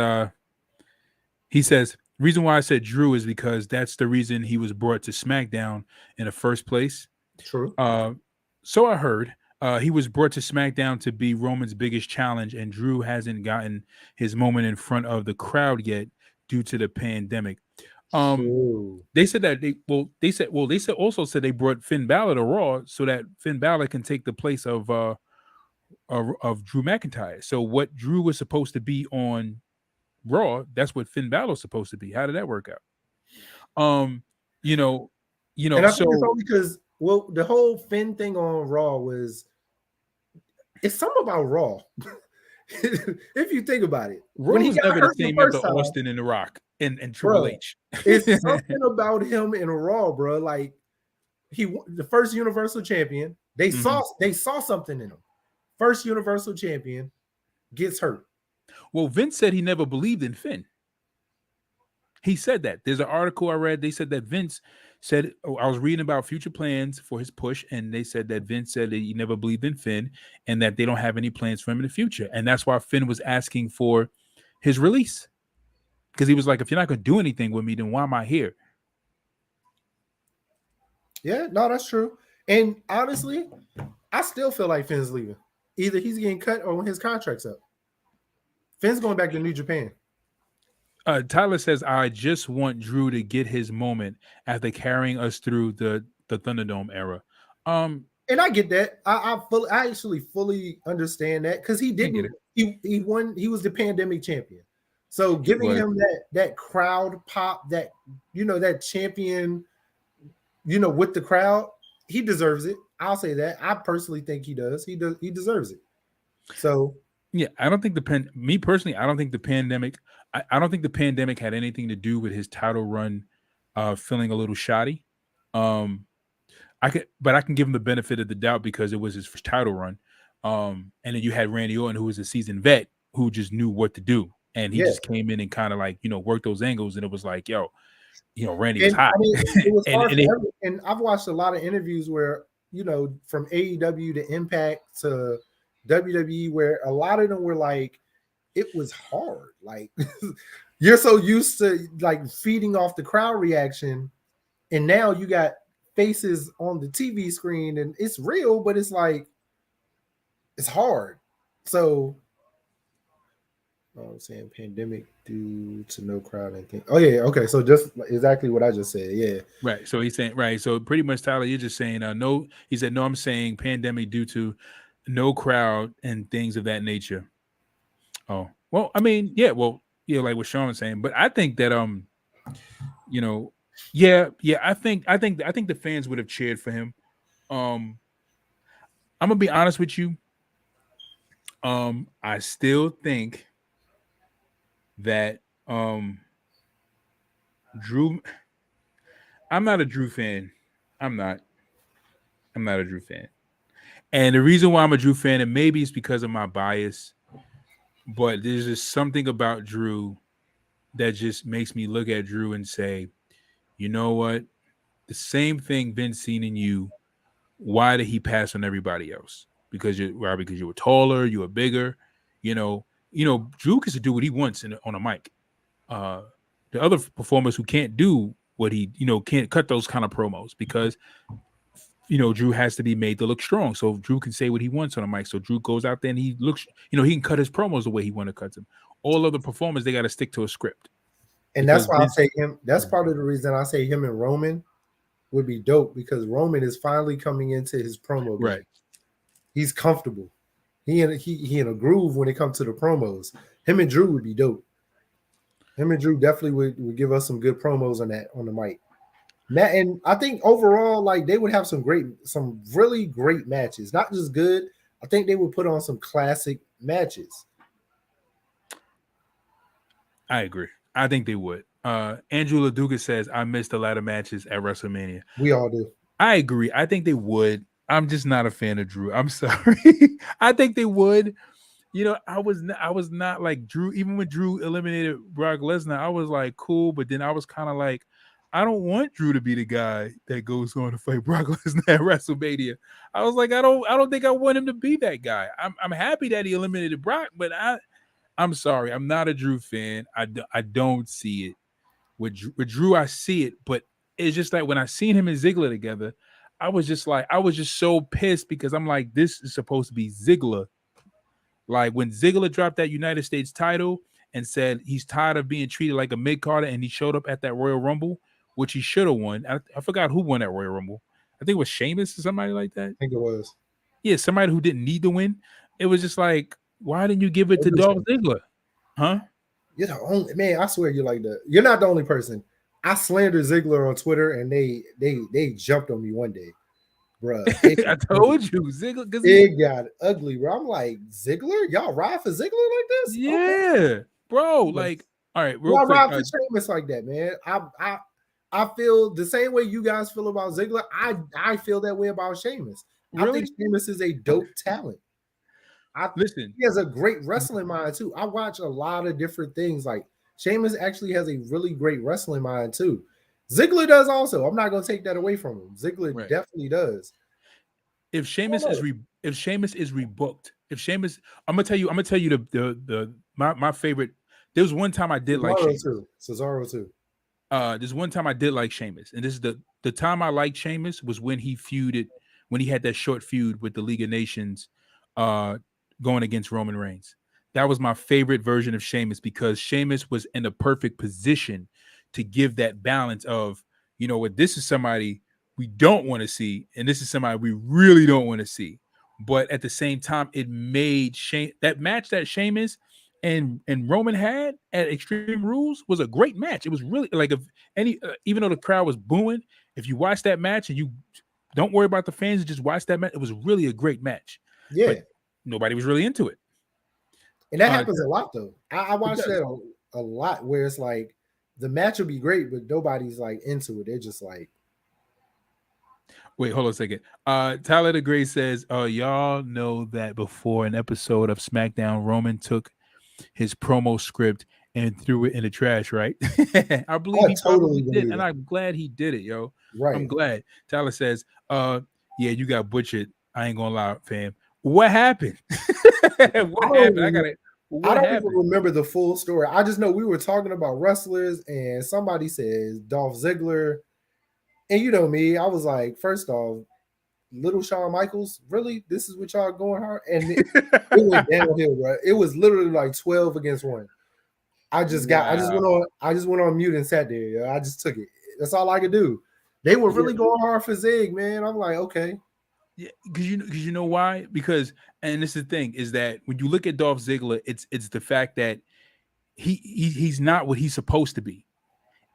he says, reason why I said Drew is because that's the reason he was brought to SmackDown in the first place. True. So I heard. He was brought to SmackDown to be Roman's biggest challenge, and Drew hasn't gotten his moment in front of the crowd yet due to the pandemic. They said that they also said they brought Finn Balor to Raw so that Finn Balor can take the place of Drew McIntyre. So what Drew was supposed to be on Raw, that's what Finn Balor was supposed to be. How did that work out? And I think it's only because the whole Finn thing on Raw was, it's something about Raw. If you think about it, Raw was never the same after Austin and The Rock and Triple H. It's something about him in Raw, bro. Like, the first Universal Champion. They saw something in him. First Universal Champion gets hurt. Well, Vince said he never believed in Finn. He said that. There's an article I read. They said that Vince said, I was reading about future plans for his push, and they said that Vince said that he never believed in Finn and that they don't have any plans for him in the future. And that's why Finn was asking for his release. Because he was like, if you're not going to do anything with me, then why am I here? Yeah, no, that's true. And honestly, I still feel like Finn's leaving. Either he's getting cut or when his contract's up. Finn's going back to New Japan. Tyler says, I just want Drew to get his moment after carrying us through the Thunderdome era. And I get that. I actually fully understand that, because he didn't. He won. He was the pandemic champion. So giving him that crowd pop, that that champion, with the crowd, he deserves it. I'll say that. I personally think he does. He deserves it. So yeah, I don't think me personally, I don't think the pandemic. I don't think the pandemic had anything to do with his title run feeling a little shoddy. I can give him the benefit of the doubt because it was his first title run. And then you had Randy Orton, who was a seasoned vet who just knew what to do. And he just came in and kind of like, worked those angles. And it was like, Randy was hot. I mean, it was hard and I've watched a lot of interviews where, from AEW to Impact to WWE, where a lot of them were like, it was hard. Like, you're so used to like feeding off the crowd reaction, and now you got faces on the TV screen, and it's real, but it's like it's hard. So I'm saying pandemic due to no crowd and thing. Oh yeah, okay. So just exactly what I just said. Yeah. Right. So he's saying right. So pretty much, Tyler, you're just saying no. He said no. I'm saying pandemic due to no crowd and things of that nature. Oh well, I mean, yeah, well, yeah, like what Sean was saying, but I think that you know, yeah, I think the fans would have cheered for him. I'm gonna be honest with you. I still think that Drew. I'm not a Drew fan. I'm not a Drew fan. And the reason why I'm a Drew fan, and maybe it's because of my bias, but there's just something about Drew that just makes me look at Drew and say, you know what? The same thing Vince seen in you. Why did he pass on everybody else? Because you were taller, you were bigger. Drew gets to do what he wants on a mic. The other performers who can't do what he, can't cut those kind of promos because Drew has to be made to look strong. So Drew can say what he wants on a mic. So Drew goes out there and he looks, he can cut his promos the way he want to cut them. All other performers, they got to stick to a script. And that's why I say him. That's part of the reason I say him and Roman would be dope, because Roman is finally coming into his promo game. Right. He's comfortable. He in a groove when it comes to the promos. Him and Drew would be dope. Him and Drew definitely would give us some good promos on the mic. Matt, and I think overall, like, they would have some really great matches. Not just good. I think they would put on some classic matches. I agree. I think they would. Andrew LaDuca says, I missed a lot of matches at WrestleMania. We all do. I agree. I think they would. I'm just not a fan of Drew. I'm sorry. I think they would. I was not like Drew. Even when Drew eliminated Brock Lesnar, I was like, cool. But then I was kind of like, I don't want Drew to be the guy that goes on to fight Brock Lesnar at WrestleMania. I was like, I don't think I want him to be that guy. I'm happy that he eliminated Brock, but I'm sorry. I'm not a Drew fan. I don't see it. With Drew, I see it, but it's just like when I seen him and Ziggler together, I was just so pissed because I'm like, this is supposed to be Ziggler. Like when Ziggler dropped that United States title and said he's tired of being treated like a mid-carder, and he showed up at that Royal Rumble, which he should have won. I forgot who won that Royal Rumble. I think it was Sheamus or somebody like that. I think it was. Yeah, somebody who didn't need to win. It was just like, why didn't you give it to Dolph Ziggler? Huh? You're the only man. I swear you're like that. You're not the only person. I slandered Ziggler on Twitter, and they jumped on me one day, bro. I told you, Ziggler. It got ugly, bro. I'm like, Ziggler, y'all ride for Ziggler like this? Yeah, okay. Bro. Like, all right, real quick. Ride for Sheamus like that, man. I feel the same way you guys feel about Ziggler. I feel that way about Sheamus. Really? I think Sheamus is a dope talent. Listen, he has a great wrestling mind too. I watch a lot of different things. Like Sheamus actually has a really great wrestling mind too. Ziggler does also. I'm not going to take that away from him. Ziggler definitely does. If Sheamus is rebooked, I'm gonna tell you the my favorite. There was one time I did like Sheamus. Cesaro too. There's one time I did like Sheamus, and this is the time I liked Sheamus was when he had that short feud with the League of Nations, going against Roman Reigns. That was my favorite version of Sheamus because Sheamus was in the perfect position to give that balance of, what, this is somebody we don't want to see, and this is somebody we really don't want to see. But at the same time, it made that match that Sheamus and Roman had at Extreme Rules was a great match. It was really like even though the crowd was booing, if you watch that match and you don't worry about the fans and just watch that match, it was really a great match. Yeah. But nobody was really into it. And that happens a lot, though. I watch that a lot where it's like the match will be great, but nobody's like into it. They're just like. Wait, hold on a second. Tyler the Great says, y'all know that before an episode of SmackDown, Roman took his promo script and threw it in the trash, right? I believe he totally did, and I'm glad he did it, yo. Right. I'm glad. Tyler says, yeah, you got butchered. I ain't gonna lie, fam. What happened? What happened? I don't even remember the full story. I just know we were talking about wrestlers, and somebody says Dolph Ziggler And you know me, I was like, first off, little Shawn Michaels, really? This is what y'all going hard? And it went downhill, bro. It was literally like 12 against 1. I just Wow. went on mute and sat there. Yo. I just took it. That's all I could do. They were really going hard for Zig, man. I'm like, okay. Yeah, because you know why? Because, and this is the thing, is that when you look at Dolph Ziggler, it's the fact that he's not what he's supposed to be.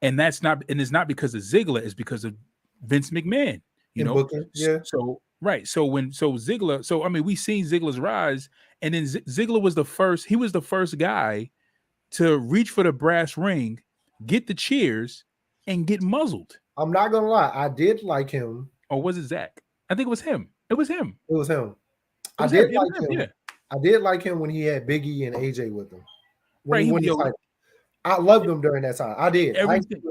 And it's not because of Ziggler, it's because of Vince McMahon, you In know. booking, yeah. So right. So Ziggler, I mean, we've seen Ziggler's rise, and then Ziggler was the first guy to reach for the brass ring, get the cheers, and get muzzled. I'm not gonna lie, I did like him. Or was it Zach? I think it was him. It was him. It was him. It I was did him. like him. Yeah. I did like him when he had Biggie and AJ with him. When Right. he won his title. I loved him during that time. I did. Everything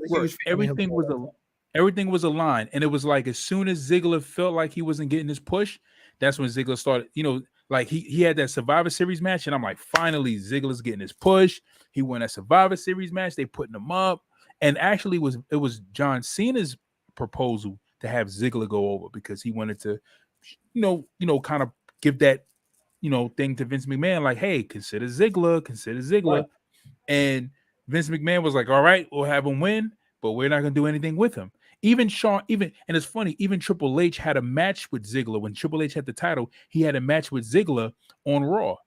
was aligned, and it was like as soon as Ziggler felt like he wasn't getting his push, that's when Ziggler started. You know, like he had that Survivor Series match, and I'm like, finally, Ziggler's getting his push. He won that Survivor Series match. They putting him up, and actually, it was John Cena's proposal to have Ziggler go over because he wanted to, kind of give that, thing to Vince McMahon, like, hey, consider Ziggler. Right. And Vince McMahon was like, all right, we'll have him win, but we're not going to do anything with him. And it's funny, even Triple H had a match with Ziggler. When Triple H had the title, he had a match with Ziggler on Raw.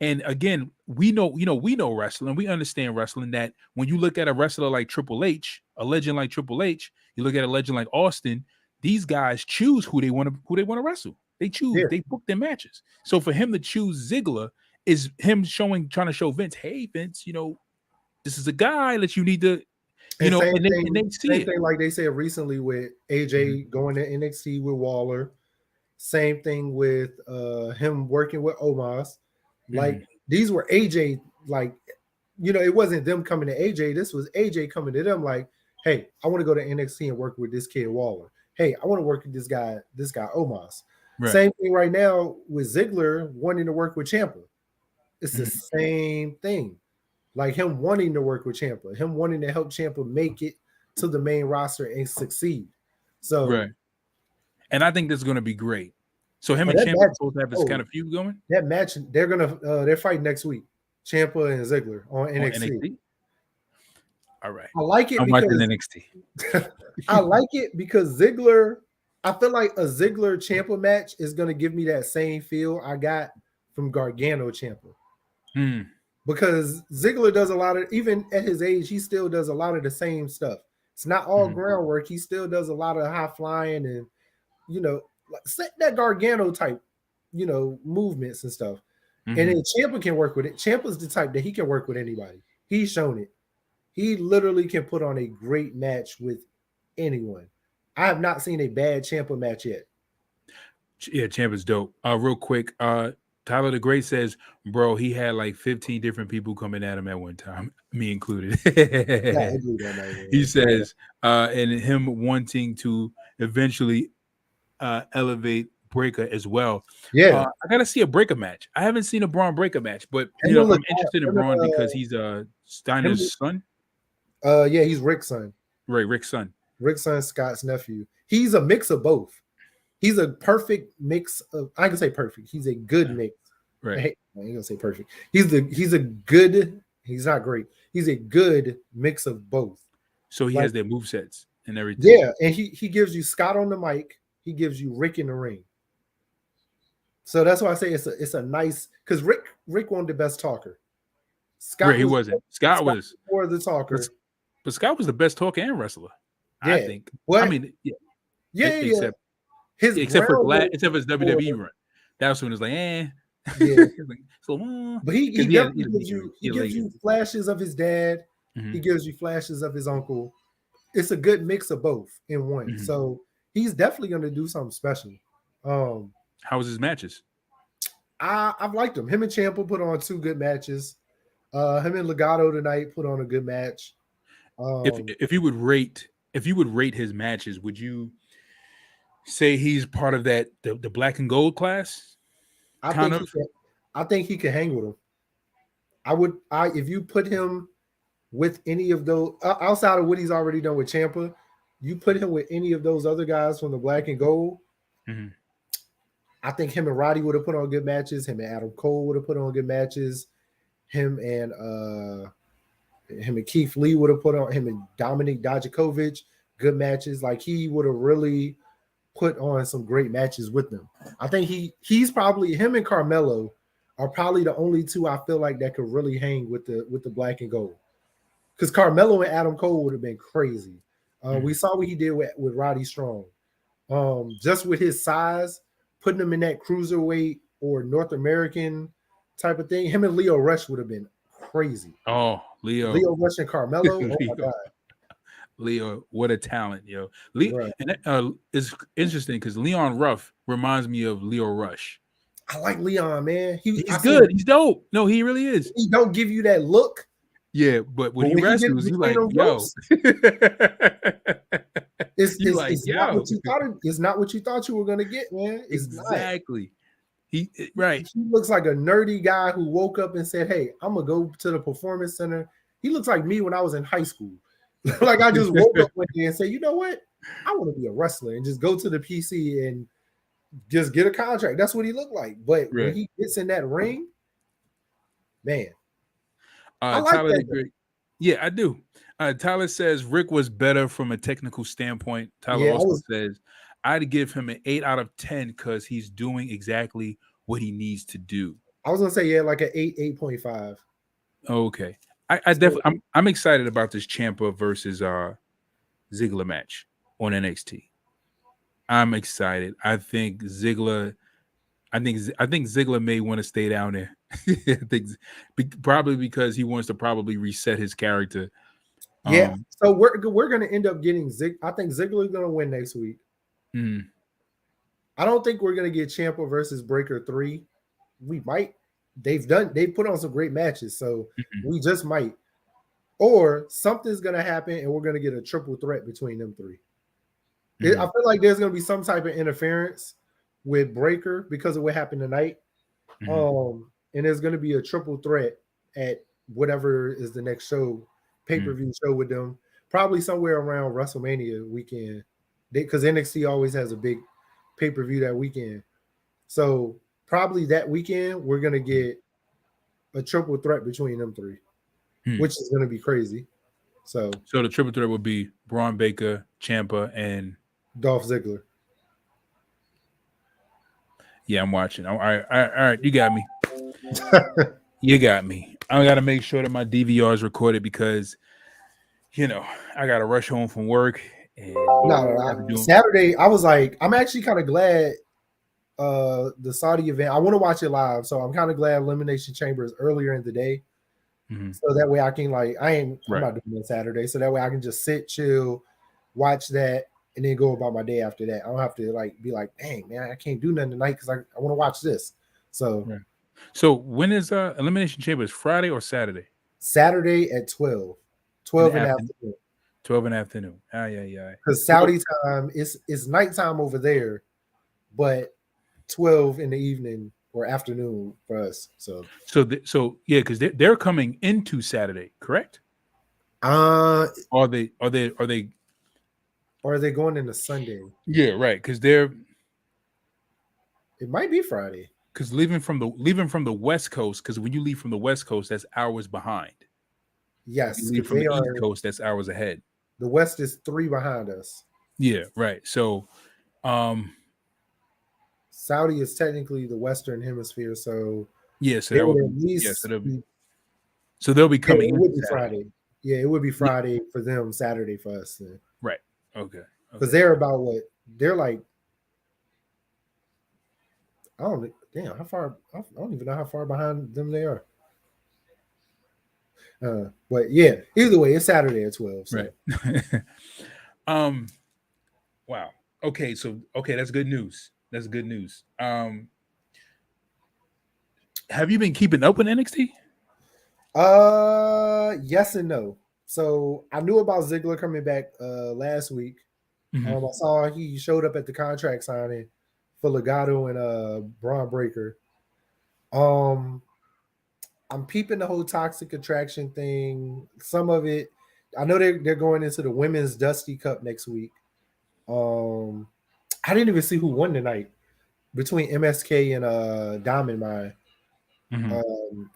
And again, we know wrestling. We understand wrestling, that when you look at a wrestler like Triple H, a legend like Triple H, you look at a legend like Austin, these guys choose who they want to wrestle. They choose, they book their matches. So for him to choose Ziggler is him trying to show Vince, hey, Vince, this is a guy that you need to, and they see same it. thing like they said recently with AJ going to NXT with Waller. Same thing with him working with Omos. Like these were AJ, like, it wasn't them coming to AJ. This was AJ coming to them like, hey, I want to go to NXT and work with this kid Waller. Hey, I want to work with this guy Omos. Right. Same thing right now with Ziggler wanting to work with Ciampa. It's the same thing. Like him wanting to work with Ciampa, him wanting to help Ciampa make it to the main roster and succeed. So, right. And I think this is going to be great. So him and Ciampa supposed to have this kind of feud going. That match, they're fighting next week. Ciampa and Ziggler on NXT. All right. I like it. I'm watching NXT. I like it because Ziggler. I feel like a Ziggler Ciampa match is going to give me that same feel I got from Gargano Ciampa. Because Ziggler does a lot of, even at his age, he still does a lot of the same stuff. It's not all groundwork. He still does a lot of high flying and, like set that Gargano type, movements and stuff. And then Ciampa can work with it. Ciampa's the type that he can work with anybody. He's shown it. He literally can put on a great match with anyone. I have not seen a bad Ciampa match yet. Yeah, Ciampa's dope. Real quick, Tyler the Great says, bro, he had like 15 different people coming at him at one time, me included. He says, and him wanting to eventually elevate Breaker as well. Yeah. I got to see a Breaker match. I haven't seen a Braun Breaker match, but I'm interested in Braun because he's Steiner's son. Yeah, he's Rick's son. Right, Rick's son. Rick's son, Scott's nephew. He's a mix of both. He's a perfect mix of, I can say perfect. He's a good mix. Right. I ain't gonna say perfect. He's a good, he's not great. He's a good mix of both. So he has their movesets and everything. Yeah, and he gives you Scott on the mic, he gives you Rick in the ring. So that's why I say it's a nice, because Rick wasn't the best talker. Scott he wasn't. Scott was more the talker. But Scott was the best talker and wrestler. Yeah. I think. Well, I mean, except for his WWE run. That's when it was like, Yeah. So, but he gives you flashes of his dad. He gives you flashes of his uncle. It's a good mix of both in one. So he's definitely going to do something special. How was his matches? I've liked him. Him and Ciampa put on 2 good matches. Him and Legato tonight put on a good match. If you would rate his matches, would you say he's part of that the black and gold class? I think he can hang with him. If you put him with any of those outside of what he's already done with Ciampa, you put him with any of those other guys from the Black and Gold, Mhm. I think him and Roddy would have put on good matches. Him and Adam Cole would have put on good matches. Him and Keith Lee would have put on, him and Dominic Dijakovic, good matches. Like, he would have really put on some great matches with them. I think he's probably, him and Carmelo are probably the only two I feel like that could really hang with the Black and Gold. Because Carmelo and Adam Cole would have been crazy. We saw what he did with Roddy Strong. Just with his size, putting him in that cruiserweight or North American type of thing, him and Leo Rush would have been crazy. Oh, Leo Rush and Carmelo. Oh my God. Leo, what a talent, yo. Right. And it's interesting because Leon Ruff reminds me of Leo Rush. I like Leon, man. He's good. He's dope. No, he really is. He don't give you that look. Yeah, but when he wrestles, you like, yo. It's not what you thought. It's not what you thought you were gonna get, man. It's exactly. He looks like a nerdy guy who woke up and said, "Hey, I'm gonna go to the performance center." He looks like me when I was in high school. Like, I just woke up one day and said, "You know what? I want to be a wrestler," and just go to the PC and just get a contract. That's what he looked like. But when he gets in that ring, man, I like Tyler that. Yeah, I do. Tyler says Rick was better from a technical standpoint. Tyler also says I'd give him an 8 out of 10 because he's doing exactly what he needs to do. I was gonna say like an 8, 8.5. Okay. I definitely I'm excited about this Ciampa versus Ziggler match on NXT. I'm excited. I think Ziggler may want to stay down there. I think probably because he wants to probably reset his character. Yeah. So we're gonna end up getting I think Ziggler's gonna win next week. I don't think we're gonna get Ciampa versus Breaker 3. We might. They put on some great matches, so we just might. Or something's gonna happen and we're gonna get a triple threat between them three. I feel like there's gonna be some type of interference with Breaker because of what happened tonight. And there's gonna be a triple threat at whatever is the next show, pay-per-view show with them, probably somewhere around WrestleMania weekend. Because NXT always has a big pay-per-view that weekend. So probably that weekend we're gonna get a triple threat between them three, which is gonna be crazy. So the triple threat would be Braun Baker, Ciampa, and Dolph Ziggler. Yeah, I'm watching. All right, you got me. You got me. I got to make sure that my DVR is recorded because, I got to rush home from work. And Saturday, I was like, I'm actually kind of glad the Saudi event. I want to watch it live, so I'm kind of glad Elimination Chamber is earlier in the day, so that way I can I'm not doing it Saturday, so that way I can just sit, chill, watch that, and then go about my day after that. I don't have to be like, dang man, I can't do nothing tonight because I want to watch this. So when is Elimination Chamber? Is Friday or Saturday? Saturday at 12 in the afternoon. 12 in the afternoon. Yeah. Because Saudi time is nighttime over there, but 12 in the evening or afternoon for us. So yeah, because they're coming into Saturday, correct? Are they going into Sunday? Yeah, right. Because it might be Friday. Because leaving from the West Coast, because when you leave from the West Coast, that's hours behind. Yes, you leave from the East Coast, that's hours ahead. The West is 3 behind us. Yeah, right. So, Saudi is technically the Western Hemisphere, so yeah, so they'll be coming. It would be Friday. Yeah, it would be Friday for them, Saturday for us. Then. Right. Okay. Because they're about what? They're like, I don't even know how far behind them they are. But yeah, either way, it's Saturday at 12. So. Right. Wow. Okay, that's good news. That's good news. Have you been keeping up with NXT? Yes and no. So I knew about Ziggler coming back last week. I saw he showed up at the contract signing for Legado and Braun Breaker. I'm peeping the whole toxic attraction thing. Some of it I know they're going into the women's Dusty Cup next week. I didn't even see who won tonight between MSK and Diamond Mine.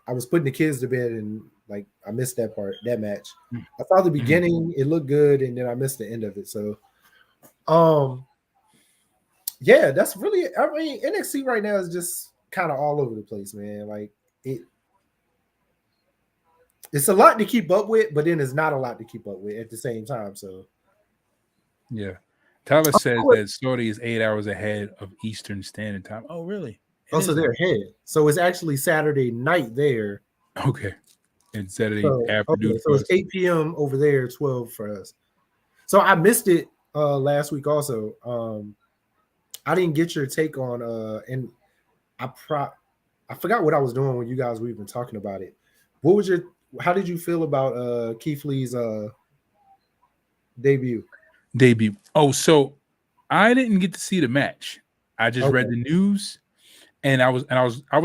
I was putting the kids to bed and like I missed that match. I saw the beginning, it looked good, and then I missed the end of it. So yeah, that's really, I mean, NXT right now is just kind of all over the place, man. Like it's a lot to keep up with, but then it's not a lot to keep up with at the same time. So yeah. Tyler says that Saudi is 8 hours ahead of Eastern Standard Time. Oh, really? So they're ahead. So it's actually Saturday night there. Okay. And Saturday afternoon. Okay, so it's 8 p.m. over there, 12 for us. So I missed it last week also. I didn't get your take on and I forgot what I was doing when you guys were even talking about it. How did you feel about Keith Lee's debut? Oh, so I didn't get to see the match. I just read the news, and I was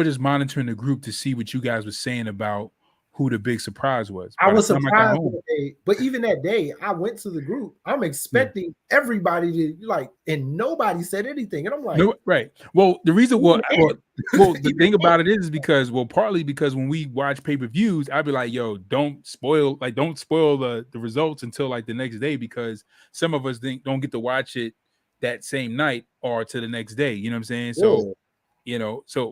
just monitoring the group to see what you guys were saying about who the big surprise was. I was surprised that day, but even that day, I went to the group. I'm expecting everybody to like, and nobody said anything. And I'm like, no, right. Well, the reason, the thing about it is because, partly because when we watch pay-per-views, I'd be like, yo, don't spoil the results until like the next day, because some of us don't get to watch it that same night or to the next day. You know what I'm saying? So.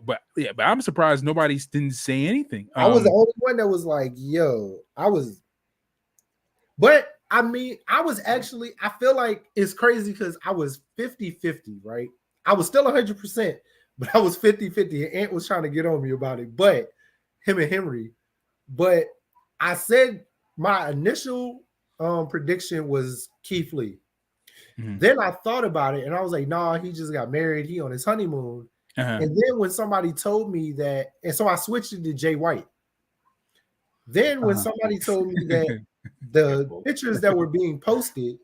But I'm surprised nobody didn't say anything. I was the only one that was like, yo, but I mean, I feel like it's crazy because I was 50-50, right? I was still 100%, but I was 50-50. Ant was trying to get on me about it, but him and Henry. But I said my initial prediction was Keith Lee. Then I thought about it and I was like, nah, he just got married. He on his honeymoon. And then when somebody told me that, and so I switched it to Jay White. Then when somebody told me that the pictures that were being posted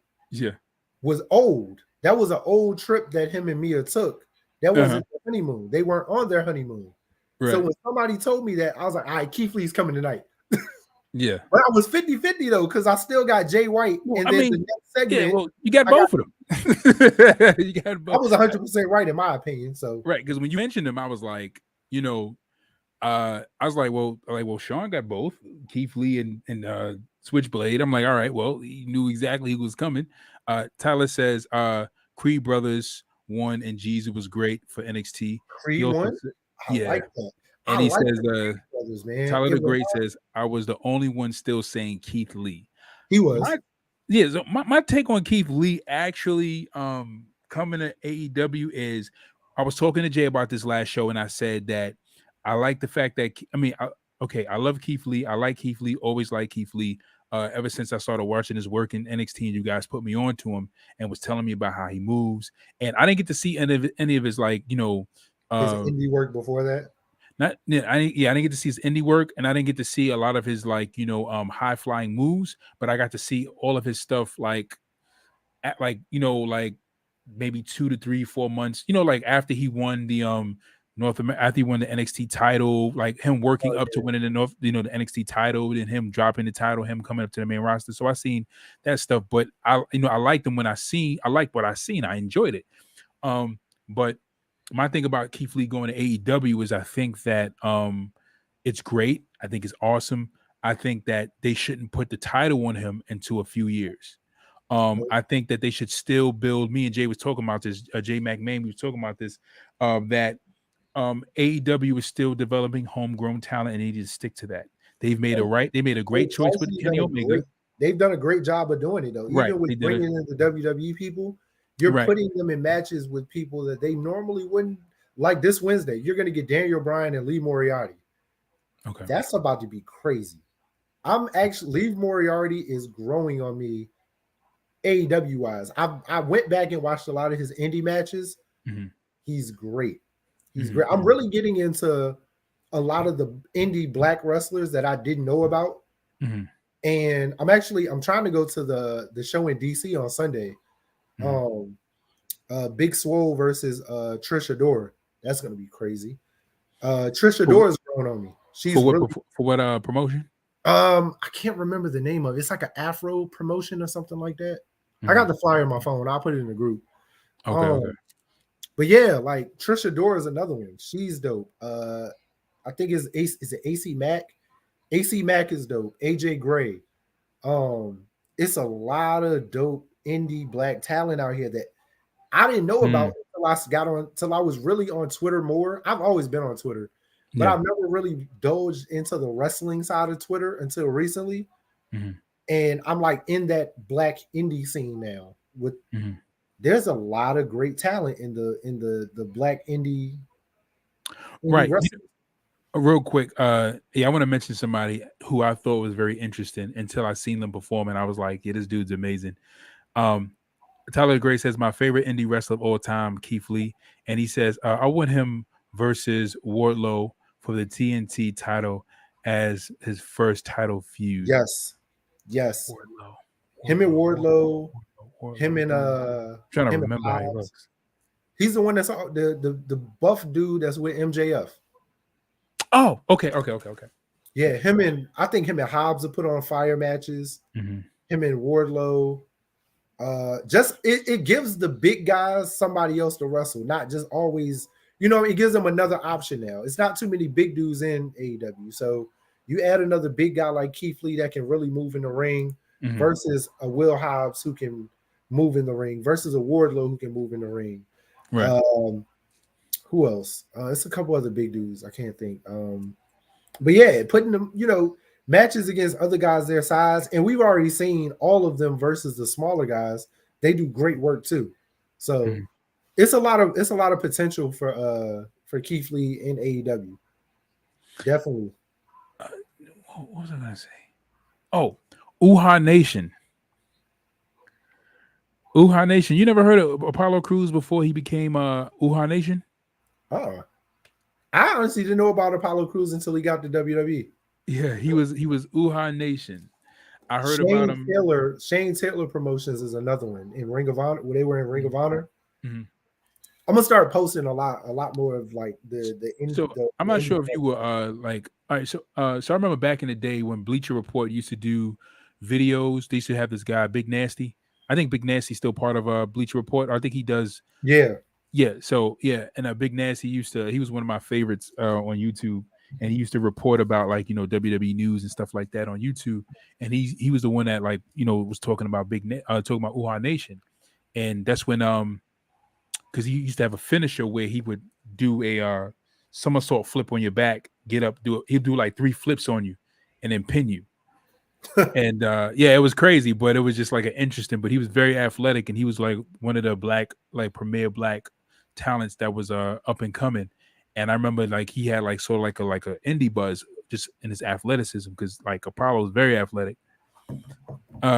was old, that was an old trip that him and Mia took. That wasn't their honeymoon. They weren't on their honeymoon. Right. So when somebody told me that, I was like, all right, Keith Lee's coming tonight. Yeah. But I was 50-50 though, because I still got Jay White. Well, the next segment. You got both of them. You got both. I was 100% right in my opinion. So right, because when you mentioned them, I was like, I was like, well, Sean got both, Keith Lee and Switchblade. I'm like, all right, well, he knew exactly who was coming. Tyler says Creed Brothers won and Jesus was great for NXT. Creed won? I like that. And he says, brothers, man. Tyler the Great says, I was the only one still saying Keith Lee. He was. So my take on Keith Lee actually coming to AEW is, I was talking to Jay about this last show, and I said that I like the fact that, I love Keith Lee. I like Keith Lee, always like Keith Lee. Ever since I started watching his work in NXT, and you guys put me on to him and was telling me about how he moves. And I didn't get to see any of his, like, his indie work before that. I didn't get to see his indie work, and I didn't get to see a lot of his high flying moves, but I got to see all of his stuff like maybe 2 to 3, 4 months, like after he won the after he won the NXT title, like him working up to winning the NXT title, and him dropping the title, him coming up to the main roster. So I seen that stuff, but I liked him I liked what I seen. I enjoyed it. But my thing about Keith Lee going to AEW is I think that it's great. I think it's awesome. I think that they shouldn't put the title on him until a few years. I think that they should still build. Me and Jay was talking about this. Jay McMahon, we was talking about this. That AEW is still developing homegrown talent, and they need to stick to that. They made a great choice with Kenny Omega. They've done a great job of doing it though. Even with bringing in the WWE people. You're putting them in matches with people that they normally wouldn't. Like this Wednesday, you're going to get Daniel Bryan and Lee Moriarty. Okay. That's about to be crazy. Lee Moriarty is growing on me AEW wise. I went back and watched a lot of his indie matches. Mm-hmm. He's great. He's great. I'm really getting into a lot of the indie black wrestlers that I didn't know about. Mm-hmm. And I'm trying to go to the show in DC on Sunday. Big Swole versus Trish Adora. That's gonna be crazy. Trish Adora is growing on me. She's for what promotion? I can't remember the name of it. It's like an Afro promotion or something like that. I got Mhm. the flyer on my phone. I'll put it in the group. Okay, okay. But yeah, like Trisha Dora is another one. She's dope. I think is it AC Mack? AC Mack is dope. AJ Gray. It's a lot of dope indie black talent out here that I didn't know about Mm, until I got on until I was really on Twitter more. I've always been on Twitter, but yeah. I've never really dove into the wrestling side of Twitter until recently. Mhm, And I'm like in that black indie scene now. With mhm. there's a lot of great talent in the black indie Right. wrestling. Real quick, yeah, I want to mention somebody who I thought was very interesting until I seen them perform, and I was like, yeah, this dude's amazing. Um, Tyler Gray says my favorite indie wrestler of all time, Keith Lee, and he says I want him versus Wardlow for the TNT title as his first title feud. Yes, yes. Wardlow, Him and Wardlow, Wardlow, him Wardlow. and Trying to him and remember how he Hobbs. looks. He's the one that's the buff dude that's with MJF. Oh, okay. Yeah, him and I think him and Hobbs have put on fire matches. Mhm. Him and Wardlow. Just it gives the big guys somebody else to wrestle, not just always, it gives them another option now. It's not too many big dudes in AEW. So you add another big guy like Keith Lee that can really move in the ring Mhm. versus a Will Hobbs who can move in the ring versus a Wardlow who can move in the ring. Right. Who else? It's a couple other big dudes. I can't think. But yeah, putting them, matches against other guys their size, and we've already seen all of them versus the smaller guys. They do great work too. So Mhm. it's a lot of potential for Keith Lee in AEW. Definitely. Uh, what was I gonna say? Oh, Uha Nation. Uha Nation. You never heard of Apollo Crews before he became Uha Nation? Oh, I honestly didn't know about Apollo Crews until he got to WWE. Yeah, he was Uha Nation. I heard about Shane him. Taylor, Shane Taylor Promotions is another one in Ring of Honor. When they were in Ring of Honor, Mhm. I'm gonna start posting a lot more of like the in So I'm the not indie. sure if you were like all right. So I remember back in the day when Bleacher Report used to do videos. They used to have this guy Big Nasty. I think Big Nasty's still part of Bleacher Report. I think he does. Yeah. Yeah. So yeah, and Big Nasty he was one of my favorites on YouTube, and he used to report about like WWE news and stuff like that on YouTube. And he was the one that like was talking about talking about Uha Nation, and that's when because he used to have a finisher where he would do a somersault flip on your back, get up, he'd do like 3 flips on you, and then pin you. And yeah, it was crazy, but it was just like an interesting. But he was very athletic, and he was like one of the premier black talents that was up and coming. And I remember like he had like sort of like a indie buzz just in his athleticism because like Apollo is very athletic.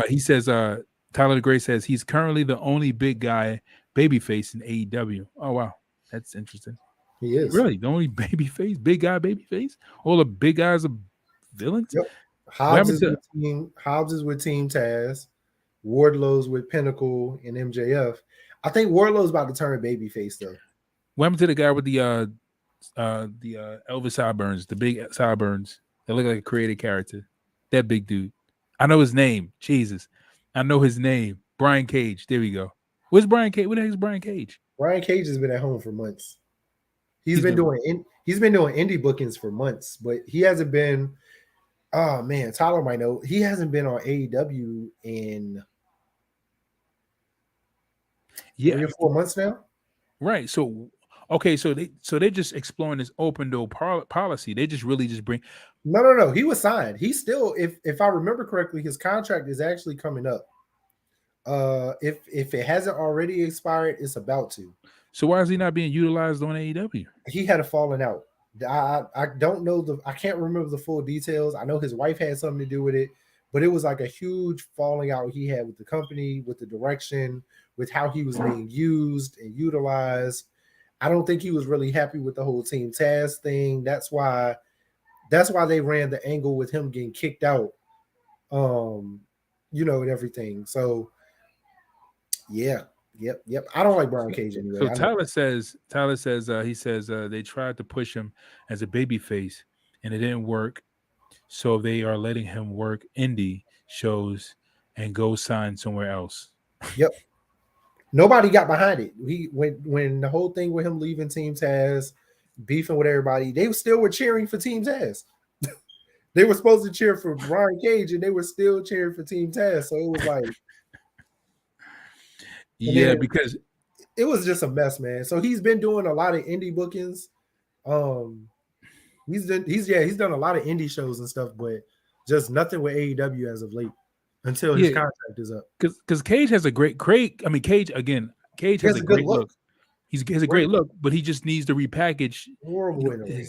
He says Tyler the Gray says he's currently the only big guy babyface in AEW. Oh wow, that's interesting. He is. Really, the only big guy babyface. All the big guys are villains. Yep. What Hobbs happened is to with Team Taz. Wardlow's with Pinnacle and MJF. I think Wardlow's about to turn babyface though. the guy with the Elvis sideburns, the big sideburns that look like a created character? That big dude. I know his name. Jesus, I know his name. Brian Cage. There we go. Where's Brian Cage? What the heck is Brian Cage? Brian Cage has been at home for months. He's He's been been. doing indie bookings for months, but he hasn't been. Oh man, Tyler might know. He hasn't been on AEW in Yeah, 3 or 4 months now. right. So okay, so they're just exploring this open door policy. They just really just bring. No. He was signed. He's still, if I remember correctly, his contract is actually coming up. If it hasn't already expired, it's about to. So why is he not being utilized on AEW? He had a falling out. I don't know I can't remember the full details. I know his wife had something to do with it, but it was like a huge falling out he had with the company, with the direction, with how he was being used and utilized. I don't think he was really happy with the whole Team Taz thing. That's why they ran the angle with him getting kicked out, and everything. So yeah, yep. I don't like Brian Cage anyway. So I know. Tyler says he says they tried to push him as a baby face and it didn't work. so they are letting him work indie shows and go sign somewhere else. Yep. Nobody got behind it. When the whole thing with him leaving Team Taz, beefing with everybody, they still were cheering for Team Taz. They were supposed to cheer for Brian Cage, and they were still cheering for Team Taz. So it was like, Yeah, because it was just a mess, man. So he's been doing a lot of indie bookings. He's done a lot of indie shows and stuff, but just nothing with AEW as of late until his contract is up. Because Cage has a great I mean, Cage has a great look. He has a great look, but he just needs to repackage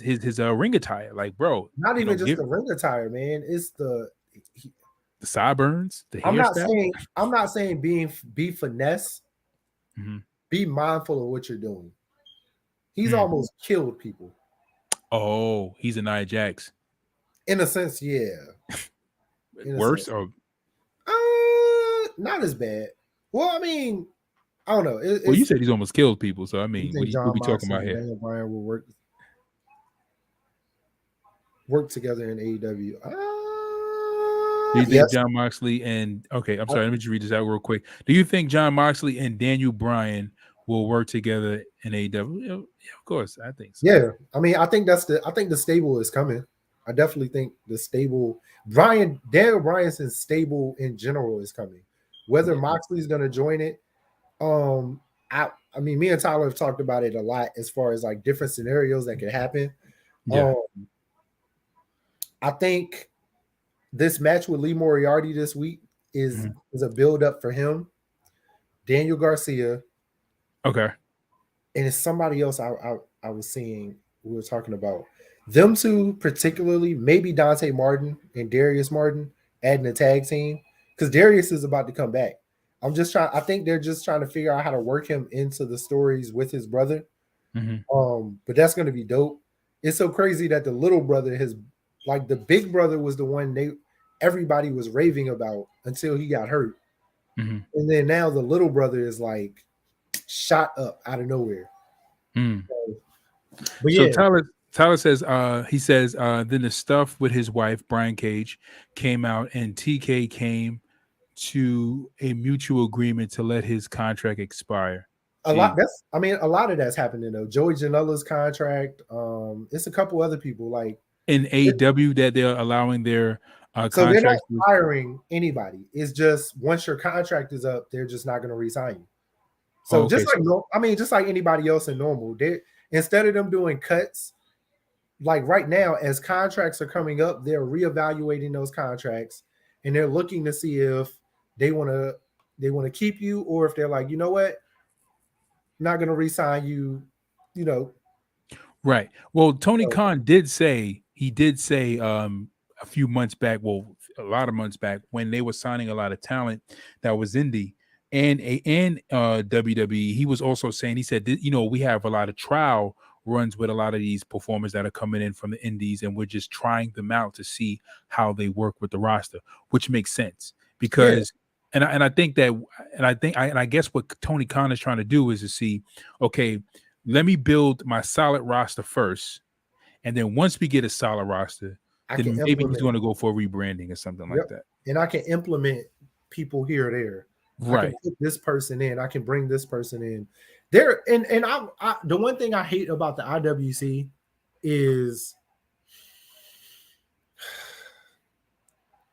his ring attire. Like, bro, not even just the ring attire, man. It's the sideburns. The I'm not saying be finesse. Mm-hmm. Be mindful of what you're doing. He's almost killed people. Oh, he's a Nia Jax. In a sense, yeah. Worse or not as bad. Well, I mean, I don't know. Well, you said he's almost killed people, so I mean, what are we talking about here? Daniel Bryan will work together in AEW. Do you think Jon Moxley and I'm sorry, let me just read this out real quick. Do you think Jon Moxley and Daniel Bryan will work together in AEW? Yeah, of course, I think so. Yeah, I mean, I think the stable is coming. I definitely think the stable Daniel Bryan's stable in general is coming. Whether Moxley's going to join it, I mean, me and Tyler have talked about it a lot as far as like different scenarios that could happen. Yeah. I think this match with Lee Moriarty this week is a build up for him. Daniel Garcia. Okay. And it's somebody else I was seeing we were talking about. Them two particularly, maybe Dante Martin and Darius Martin adding a tag team because Darius is about to come back. I think they're just trying to figure out how to work him into the stories with his brother. But that's going to be dope. It's so crazy that the little brother the big brother was the one everybody was raving about until he got hurt. And then now the little brother is like shot up out of nowhere. But yeah. So Tyler says, then the stuff with his wife, Brian Cage, came out and TK came to a mutual agreement to let his contract expire. A lot of that's happening though. Joey Janela's contract. It's a couple other people like in AEW that they're allowing their so they're not hiring anybody. It's just once your contract is up, they're just not going to re-sign you. So just like anybody else in normal, instead of them doing cuts, like right now, as contracts are coming up, they're reevaluating those contracts and they're looking to see if they want to keep you or if they're like, you know what, not going to re-sign you, you know. Right. Well, Tony Khan did say a few months back, a lot of months back, when they were signing a lot of talent that was indie and WWE, he was also saying, he said, we have a lot of trial runs with a lot of these performers that are coming in from the indies, and we're just trying them out to see how they work with the roster, which makes sense because, I guess what Tony Khan is trying to do is to see, okay, let me build my solid roster first, and then once we get a solid roster, then maybe he's going to go for rebranding or something like that. And I can implement people here or there. Right. I can put this person in. I can bring this person in. There and I the one thing I hate about the IWC is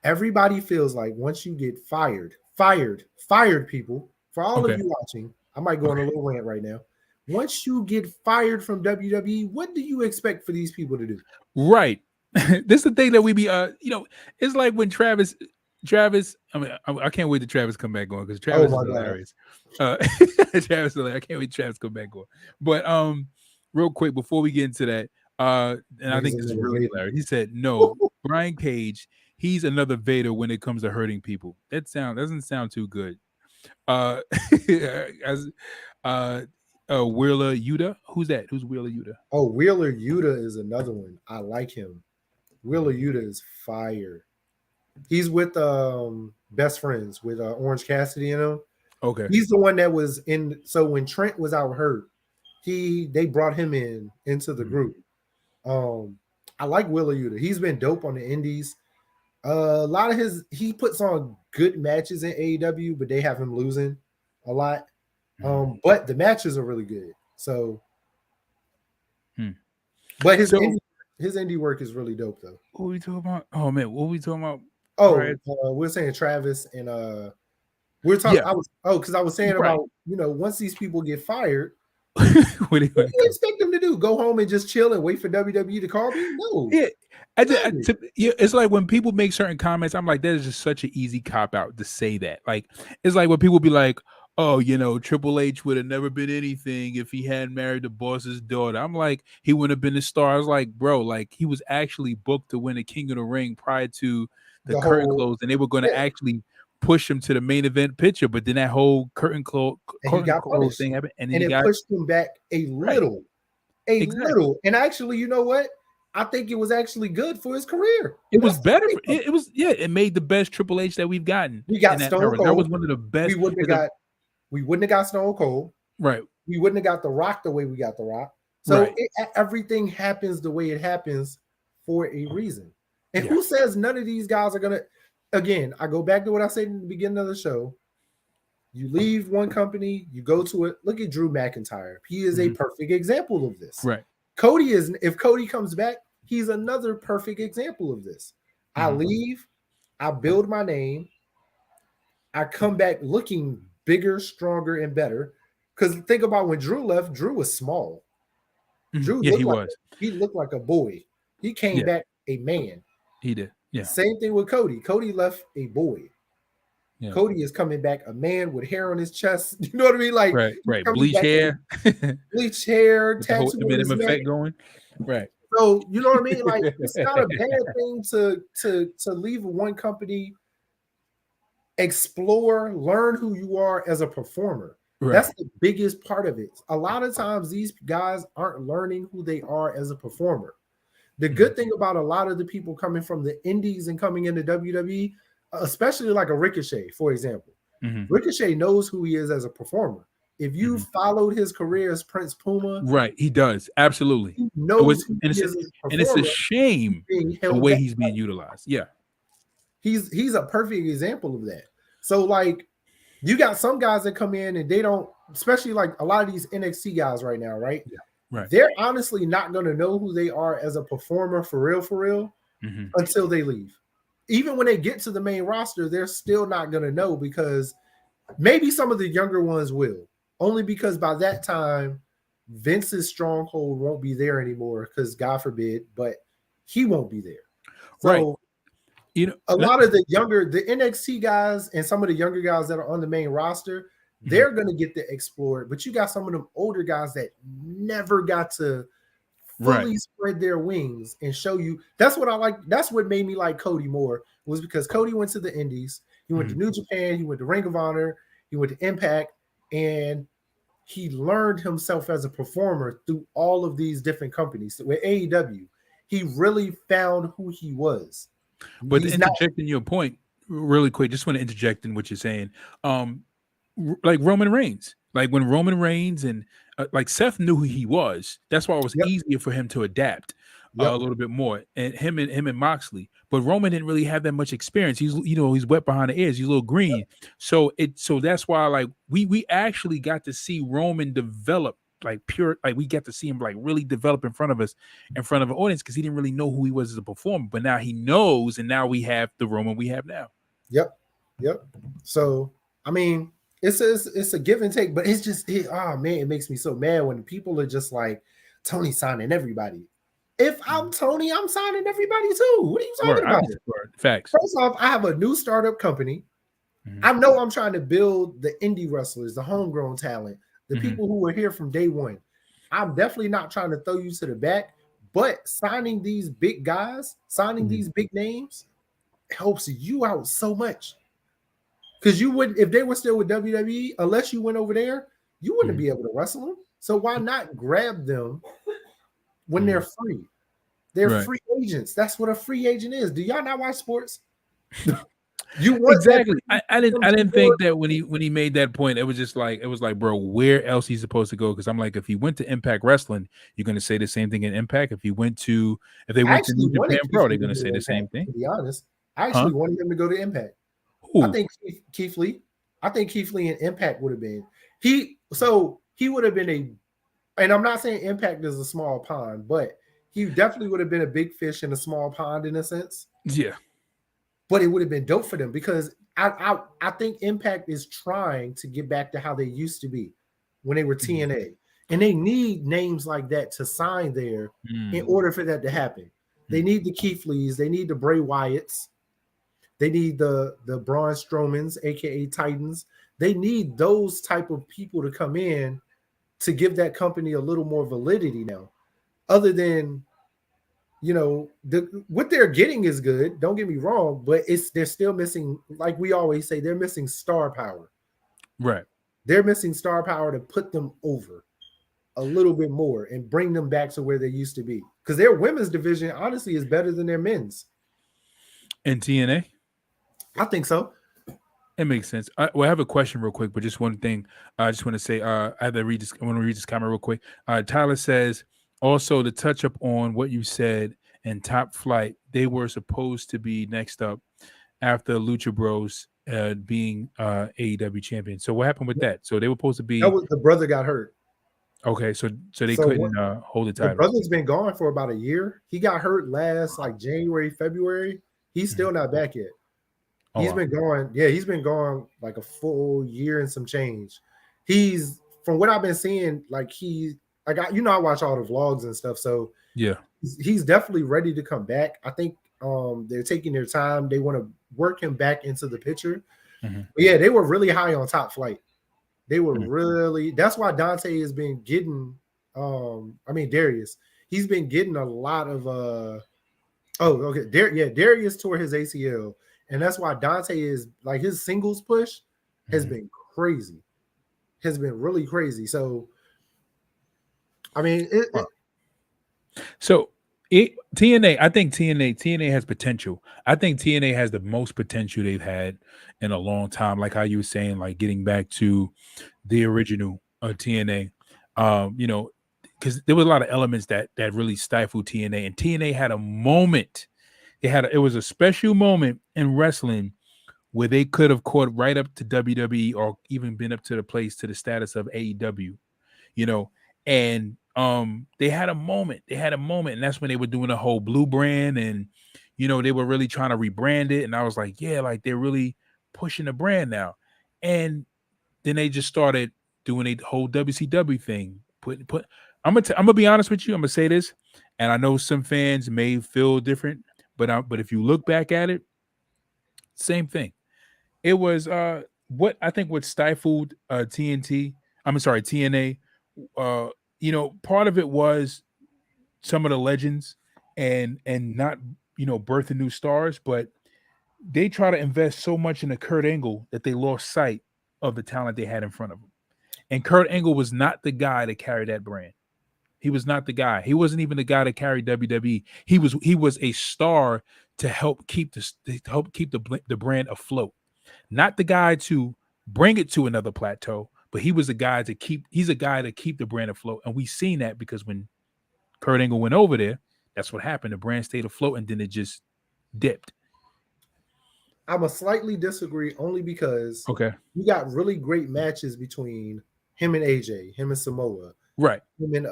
everybody feels like once you get fired people, for all of you watching, I might go on a little rant right now. Once you get fired from WWE, what do you expect for these people to do? Right. This is the thing that we be it's like when Travis, I mean, I can't wait to Travis come back on because Travis is hilarious. Travis, I can't wait to Travis come back on. But real quick before we get into that, and I think this is really hilarious. He said, "No, Brian Cage, he's another Vader when it comes to hurting people." That doesn't sound too good. Wheeler Yuta, who's that? Who's Wheeler Yuta? Oh, Wheeler Yuta is another one. I like him. Wheeler Yuta is fire. He's with Best Friends with Orange Cassidy and him. Okay. He's the one that was in. So when Trent was out hurt, they brought him into the group. I like Wwe Rw. He's been dope on the indies. A lot of he puts on good matches in AEW, but they have him losing a lot. But the matches are really good. So, but his indie work is really dope though. What are we talking about? Oh man, what are we talking about? Oh, we're saying Travis and we're talking. Yeah. Because I was saying about once these people get fired, what do you expect them to do? Go home and just chill and wait for WWE to call me? No. Yeah. It's like when people make certain comments, I'm like, that is just such an easy cop out to say that. Like, it's like when people be like, oh, Triple H would have never been anything if he hadn't married the boss's daughter. I'm like, he wouldn't have been a star. I was like, bro, like he was actually booked to win a King of the Ring prior to the curtain close, and they were going to actually push him to the main event picture. But then that whole curtain close thing happened, and then it pushed him back a little, little. And actually, you know what? I think it was actually good for his career. It was better. It made the best Triple H that we've gotten. We got Stone Cold. That was one of the best. We wouldn't have got Stone Cold. Right. We wouldn't have got The Rock the way we got The Rock. So everything happens the way it happens for a reason. And who says none of these guys are going to, again, I go back to what I said in the beginning of the show. You leave one company, you go to it. Look at Drew McIntyre. He is a perfect example of this. Right. If Cody comes back, he's another perfect example of this. I leave, I build my name, I come back looking bigger, stronger, and better. Because think about when Drew left, Drew was small. He looked like a boy. He came back a man. He did. Yeah. Same thing with Cody. Cody left a boy. Yeah. Cody is coming back a man with hair on his chest. You know what I mean? Like right. Bleach hair, tattoo effect going. Right. So you know what I mean? Like it's not a bad thing to leave one company, explore, learn who you are as a performer. Right. That's the biggest part of it. A lot of times these guys aren't learning who they are as a performer. The good thing about a lot of the people coming from the indies and coming into WWE, especially like a Ricochet, for example. Ricochet knows who he is as a performer. If you followed his career as Prince Puma, right, he does absolutely. He knows and it's a shame the way he's being utilized. Yeah, he's a perfect example of that. So like, you got some guys that come in and they don't, especially like a lot of these NXT guys right now, right? Yeah. Right. They're honestly not going to know who they are as a performer for real, until they leave. Even when they get to the main roster, they're still not going to know, because maybe some of the younger ones will, only because by that time, Vince's stronghold won't be there anymore, because God forbid, but he won't be there. So, a lot of the NXT guys and some of the younger guys that are on the main roster, they're going to get to explore it. But you got some of them older guys that never got to fully spread their wings and show you. That's what I like. That's what made me like Cody more, was because Cody went to the Indies. He went to New Japan. He went to Ring of Honor. He went to Impact. And he learned himself as a performer through all of these different companies. With AEW, he really found who he was. But interjecting your point really quick, just want to interject in what you're saying. Like Roman Reigns, like when Roman Reigns and like Seth knew who he was. That's why it was easier for him to adapt a little bit more. And him and Maxley, but Roman didn't really have that much experience. He's he's wet behind the ears. He's a little green. So that's why like we actually got to see Roman develop we got to see him like really develop in front of us, in front of an audience, because he didn't really know who he was as a performer. But now he knows, and now we have the Roman we have now. Yep. So I mean, it's a give and take, but it's just it makes me so mad when people are just like, Tony signing everybody. If I'm Tony, I'm signing everybody too. What are you talking about? Facts. First off, I have a new startup company. I know I'm trying to build the indie wrestlers, the homegrown talent, the people who were here from day one. I'm definitely not trying to throw you to the back, but signing these big guys, these big names helps you out so much. Because you wouldn't, if they were still with WWE, unless you went over there, you wouldn't be able to wrestle them. So why not grab them when they're free? They're free agents. That's what a free agent is. Do y'all not watch sports? You want Exactly. that I didn't from think that when he made that point, it was like, bro, where else he's supposed to go? Because I'm like, if he went to Impact Wrestling, you're gonna say the same thing in Impact. If they went to I actually New Japan wanted Pro, Keith they're Lee gonna to go say to the same Impact, thing. to be honest. I Huh? actually wanted him to go to Impact. Who? I think Keith Lee. I think Keith Lee and Impact would have been he would have been and I'm not saying Impact is a small pond, but he definitely would have been a big fish in a small pond in a sense. Yeah. But it would have been dope for them because I think Impact is trying to get back to how they used to be when they were TNA. And they need names like that to sign there in order for that to happen. They need the Keith Lees, they need the Bray Wyatts, they need the Braun Strowmans, aka Titans. They need those type of people to come in to give that company a little more validity now. Other than what they're getting is good. Don't get me wrong, but they're still missing, like we always say, they're missing star power. Right. They're missing star power to put them over a little bit more and bring them back to where they used to be. Because their women's division, honestly, is better than their men's. In TNA? I think so. It makes sense. I have a question real quick, but just one thing. I just want to say, I have to read this. I want to read this comment real quick. Tyler says, also to touch up on what you said in Top Flight, they were supposed to be next up after Lucha Bros being AEW champion. So what happened with that? So they were supposed to be. The brother got hurt. Okay, so they couldn't hold the title. The brother's been gone for about a year. He got hurt last January, February. He's still not back yet. He's been gone. Yeah, he's been gone like a full year and some change. He's, from what I've been seeing, I watch all the vlogs and stuff. So yeah, he's definitely ready to come back. I think they're taking their time. They want to work him back into the picture. But yeah, they were really high on Top Flight. They were really. That's why Dante has been getting. Darius. He's been getting a lot of. Darius tore his ACL. And that's why Dante is like, his singles push has been crazy, has been really crazy. So, I mean, TNA, I think TNA has potential. I think TNA has the most potential they've had in a long time. Like how you were saying, like getting back to the original TNA, because there was a lot of elements that really stifled TNA, and TNA had a moment. It was a special moment in wrestling where they could have caught right up to WWE or even been up to the status of AEW, and they had a moment. And that's when they were doing the whole blue brand, and they were really trying to rebrand it. And I was like, yeah, like they're really pushing the brand now. And then they just started doing a whole WCW thing. I'm gonna be honest with you. I'm gonna say this, and I know some fans may feel different. But if you look back at it, same thing. It was what stifled TNA. Part of it was some of the legends and not birthing new stars, but they try to invest so much into Kurt Angle that they lost sight of the talent they had in front of them. And Kurt Angle was not the guy to carry that brand. He was not the guy. He wasn't even the guy to carry WWE. He was a star to help keep the brand afloat. Not the guy to bring it to another plateau, but he was a guy to keep the brand afloat. And we've seen that because when Kurt Angle went over there, that's what happened. The brand stayed afloat and then it just dipped. I'm a slightly disagree only because you got really great matches between him and AJ, him and Samoa. Right. Him and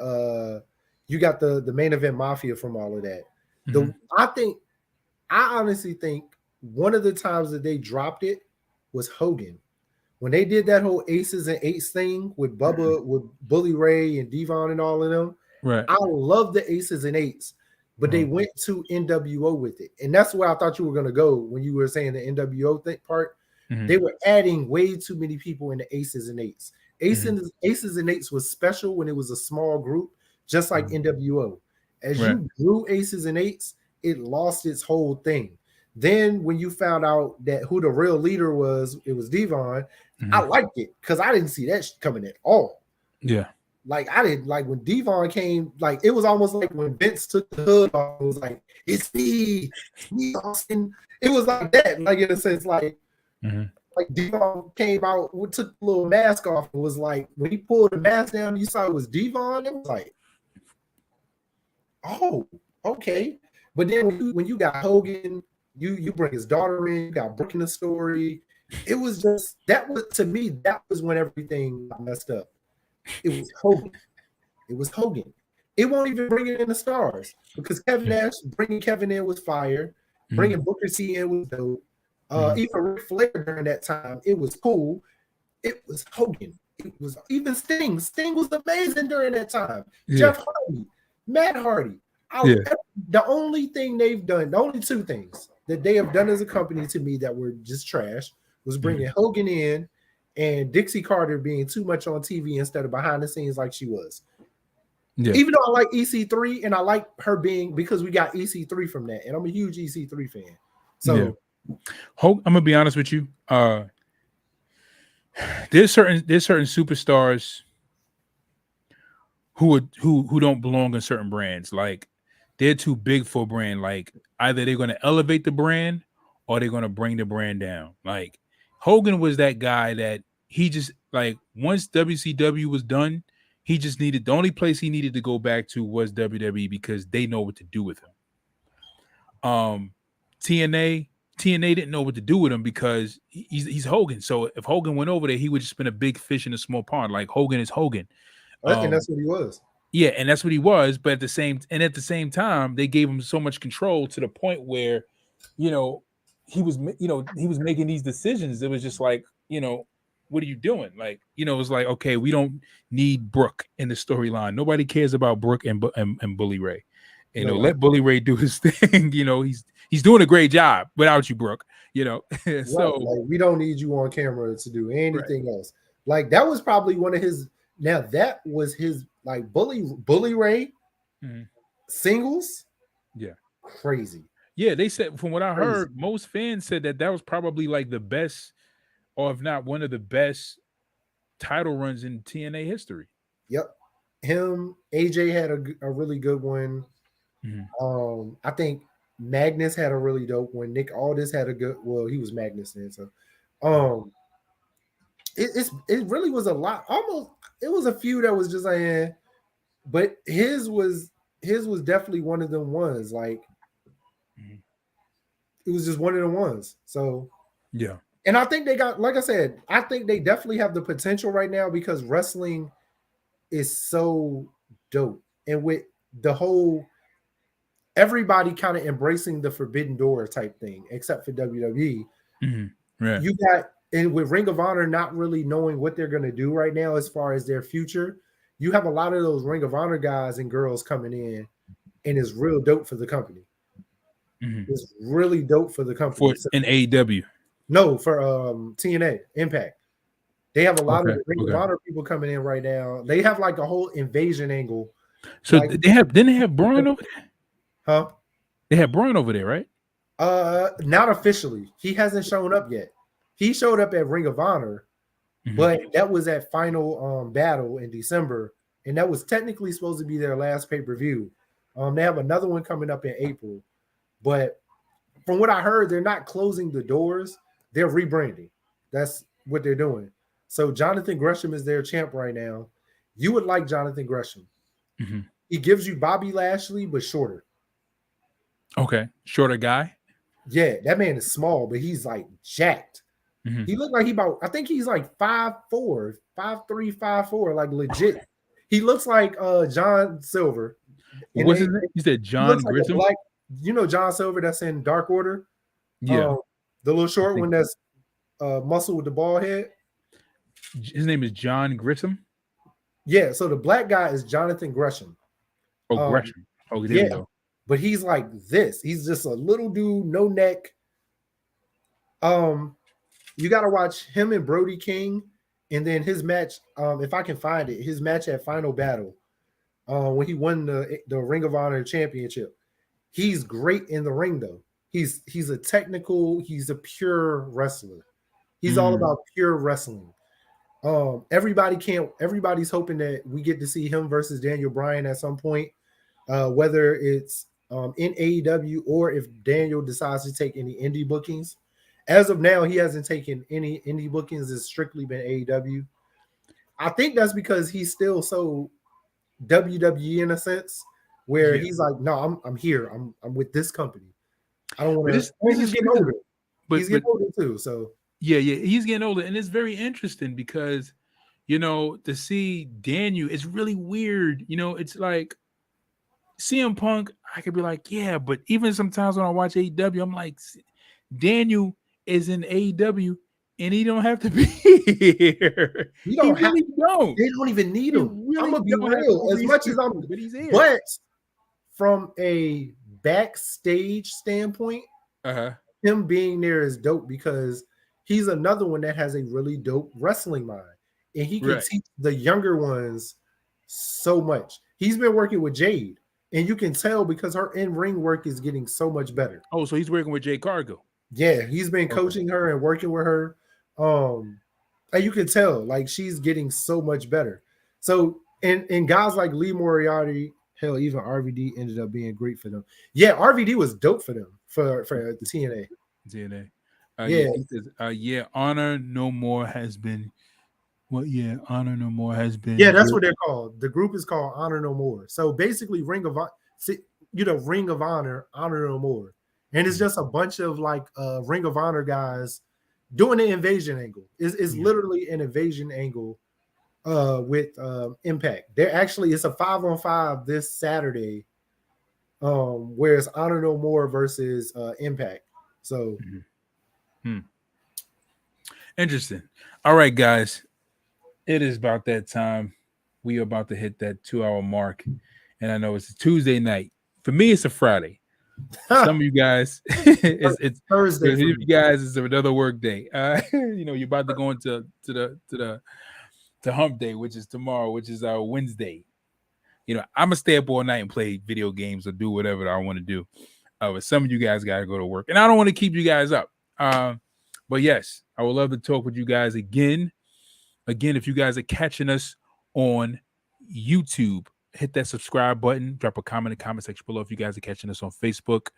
you got the main event Mafia from all of that. I honestly think one of the times that they dropped it was Hogan. When they did that whole Aces and Eights thing with Bubba, with Bully Ray and Devon and all of them. Right. I love the Aces and Eights, but they went to NWO with it. And that's where I thought you were going to go when you were saying the NWO part. They were adding way too many people in the Aces and Eights. Aces and Eights was special when it was a small group, just like NWO. As you grew Aces and Eights, it lost its whole thing. Then when you found out that who the real leader was, it was Devon. I liked it because I didn't see that coming at all. Yeah. like I didn't like when Devon came, like it was almost like when Vince took the hood off, it was like, it's me Austin. It was like that, like in a sense, like Devon came out, took the little mask off. It was like when he pulled the mask down, you saw it was Devon. It was like, oh, okay. But then when you got Hogan, you bring his daughter in, you got Brooke in the story. It was just, that was, to me, that was when everything got messed up. It was Hogan. It was Hogan. It won't even bring it in the stars because Kevin Nash, bringing Kevin in was fire. Bringing Booker T in was dope. Even Ric Flair during that time, it was cool. It was Hogan. It was even Sting. Sting was amazing during that time. Jeff Hardy, Matt Hardy. The only thing they've done, the only two things that they have done as a company to me that were just trash was bringing Hogan in and Dixie Carter being too much on TV instead of behind the scenes like she was. Yeah. Even though I like EC3 and I like her being, because we got EC3 from that, and I'm a huge EC3 fan. So I'm gonna be honest with you. There's certain superstars who don't belong in certain brands. Like they're too big for a brand. Like either they're gonna elevate the brand or they're gonna bring the brand down. Like Hogan was that guy that he just, like, once WCW was done, he just needed, the only place he needed to go back to was WWE because they know what to do with him. TNA didn't know what to do with him because he's Hogan. So if Hogan went over there, he would just been a big fish in a small pond. Like Hogan is Hogan. And that's what he was. Yeah, and that's what he was. But at the same time, they gave him so much control to the point where, he was making these decisions. It was just like, what are you doing? Like, it was like, okay, we don't need Brooke in the storyline. Nobody cares about Brooke and Bully Ray. Let Bully Ray do his thing. He's doing a great job without you, Brooke. So like, we don't need you on camera to do anything else. Like that was probably one of his. Now that was his, like, Bully Ray singles. Yeah, crazy. Yeah, they said, from what I heard, most fans said that was probably like the best, or if not one of the best, title runs in TNA history. Yep, him, AJ had a really good one. I think Magnus had a really dope one. Nick Aldis had a good. Well, he was Magnus then, so it really was a lot. Almost, it was a few that was just like, but his was definitely one of them ones. Like it was just one of the ones. So yeah. And I think they got, like I said, I think they definitely have the potential right now because wrestling is so dope. And with the whole, everybody kind of embracing the forbidden door type thing, except for WWE. Right. You got, and with Ring of Honor not really knowing what they're going to do right now as far as their future, you have a lot of those Ring of Honor guys and girls coming in, and it's real dope for the company. It's really dope for the company. In AEW. No, for TNA Impact. They have a lot of Ring of Honor people coming in right now. They have like a whole invasion angle. So like, didn't they have Bryan over there? Huh? They have Bryan over there, right? Not officially. He hasn't shown up yet. He showed up at Ring of Honor, but that was at Final Battle in December, and that was technically supposed to be their last pay-per-view. They have another one coming up in April, but from what I heard, they're not closing the doors. They're rebranding. That's what they're doing. So Jonathan Gresham is their champ right now. You would like Jonathan Gresham. He gives you Bobby Lashley, but shorter. Okay. Shorter guy? Yeah, that man is small, but he's like jacked. He looked like I think he's like 5'4", 5'3", 5'4", like legit. He looks like John Silver. What's his name? You said John Gresham? Like, John Silver that's in Dark Order? Yeah. The little short one that's muscle with the bald head. His name is John Gresham? Yeah, so the black guy is Jonathan Gresham. Oh, Gresham. Oh, there we go. But he's like this. He's just a little dude, no neck. You got to watch him and Brody King, and then his match, if I can find it, his match at Final Battle, when he won the Ring of Honor Championship. He's great in the ring, though. He's a pure wrestler. He's all about pure wrestling. Everybody's hoping that we get to see him versus Daniel Bryan at some point, whether it's in AEW or if Daniel decides to take any indie bookings. As of now, he hasn't taken any indie bookings. It's strictly been AEW. I think that's because he's still so WWE in a sense, where he's like, no, I'm here. I'm with this company. I don't want to. He's getting older. He's getting older too. So yeah, he's getting older, and it's very interesting because, to see Daniel, it's really weird. It's like CM Punk. I could be like, yeah, but even sometimes when I watch AEW, I'm like, Daniel is in AEW, and he don't have to be here. He really don't. They don't even need him. Really I'm gonna be real. As much as I'm, but he's here. But from a backstage standpoint, him being there is dope because he's another one that has a really dope wrestling mind, and he can teach the younger ones so much. He's been working with Jade, and you can tell because her in-ring work is getting so much better. Oh, so he's working with Jade Cargill. Yeah, he's been coaching her and working with her. And you can tell like she's getting so much better. So and guys like Lee Moriarty, hell, even RVD ended up being great for them. Yeah, RVD was dope for them for TNA. Yeah, Honor No More has been. Well, yeah, Honor No More has been. Yeah, that's what they're called. The group is called Honor No More. So basically, Ring of Honor, Honor No More, and it's just a bunch of like Ring of Honor guys doing an invasion angle. It's literally an invasion angle with Impact. They're actually it's a 5-on-5 this Saturday, where it's Honor No More versus Impact. So interesting. All right, guys. It is about that time. We are about to hit that 2-hour mark. And I know it's a Tuesday night. For me, it's a Friday. Some of you guys, it's Thursday. For you guys, it's another work day. You're about to go into to hump day, which is tomorrow, which is our Wednesday. I'm gonna stay up all night and play video games or do whatever I want to do. But some of you guys gotta go to work, and I don't want to keep you guys up. But yes, I would love to talk with you guys again. Again, if you guys are catching us on YouTube, hit that subscribe button. Drop a comment in the comment section below. If you guys are catching us on Facebook,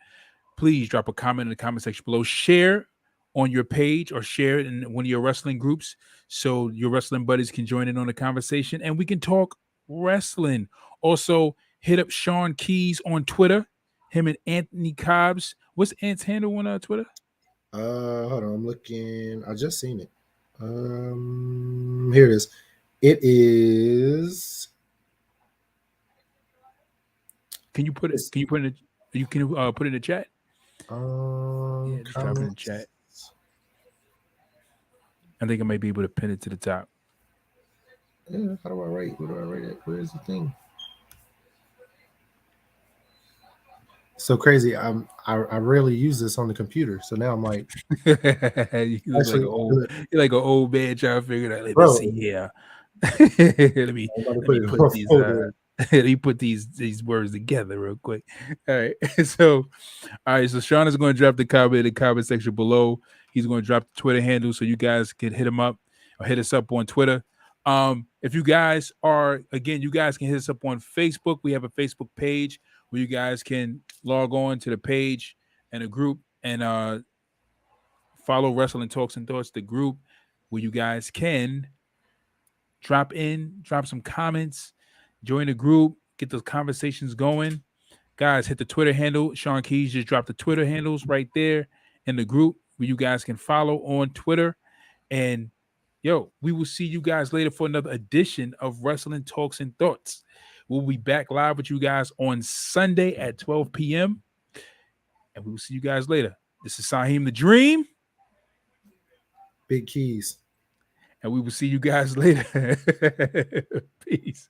please drop a comment in the comment section below. Share on your page or share it in one of your wrestling groups so your wrestling buddies can join in on the conversation and we can talk wrestling. Also, hit up Sean Keys on Twitter. Him and Anthony Cobbs. What's Ant's handle on Twitter? Hold on, I'm looking. I just seen it. Here it is. It is. Can you put it? Can you put it? You can put it in the chat. Just drop it in the chat. I think I might be able to pin it to the top. Yeah, how do I write? Where do I write it? Where's the thing? So crazy. I rarely use this on the computer, so now I'm like, you're like an old man trying to figure it out. Let me see here. let me put these words together real quick. All right. So Sean is going to drop the comment in the comment section below. He's going to drop the Twitter handle so you guys can hit him up or hit us up on Twitter. If you guys you guys can hit us up on Facebook. We have a Facebook page where you guys can log on to the page and a group and follow Wrestling Talks and Thoughts, the group where you guys can drop some comments, join the group, get those conversations going. Guys, hit the Twitter handle. Sean Keys just dropped the Twitter handles right there in the group where you guys can follow on Twitter. And we will see you guys later for another edition of Wrestling Talks and Thoughts. We'll be back live with you guys on Sunday at 12 p.m. And we will see you guys later. This is Saheem the Dream. Big Keys. And we will see you guys later. Peace.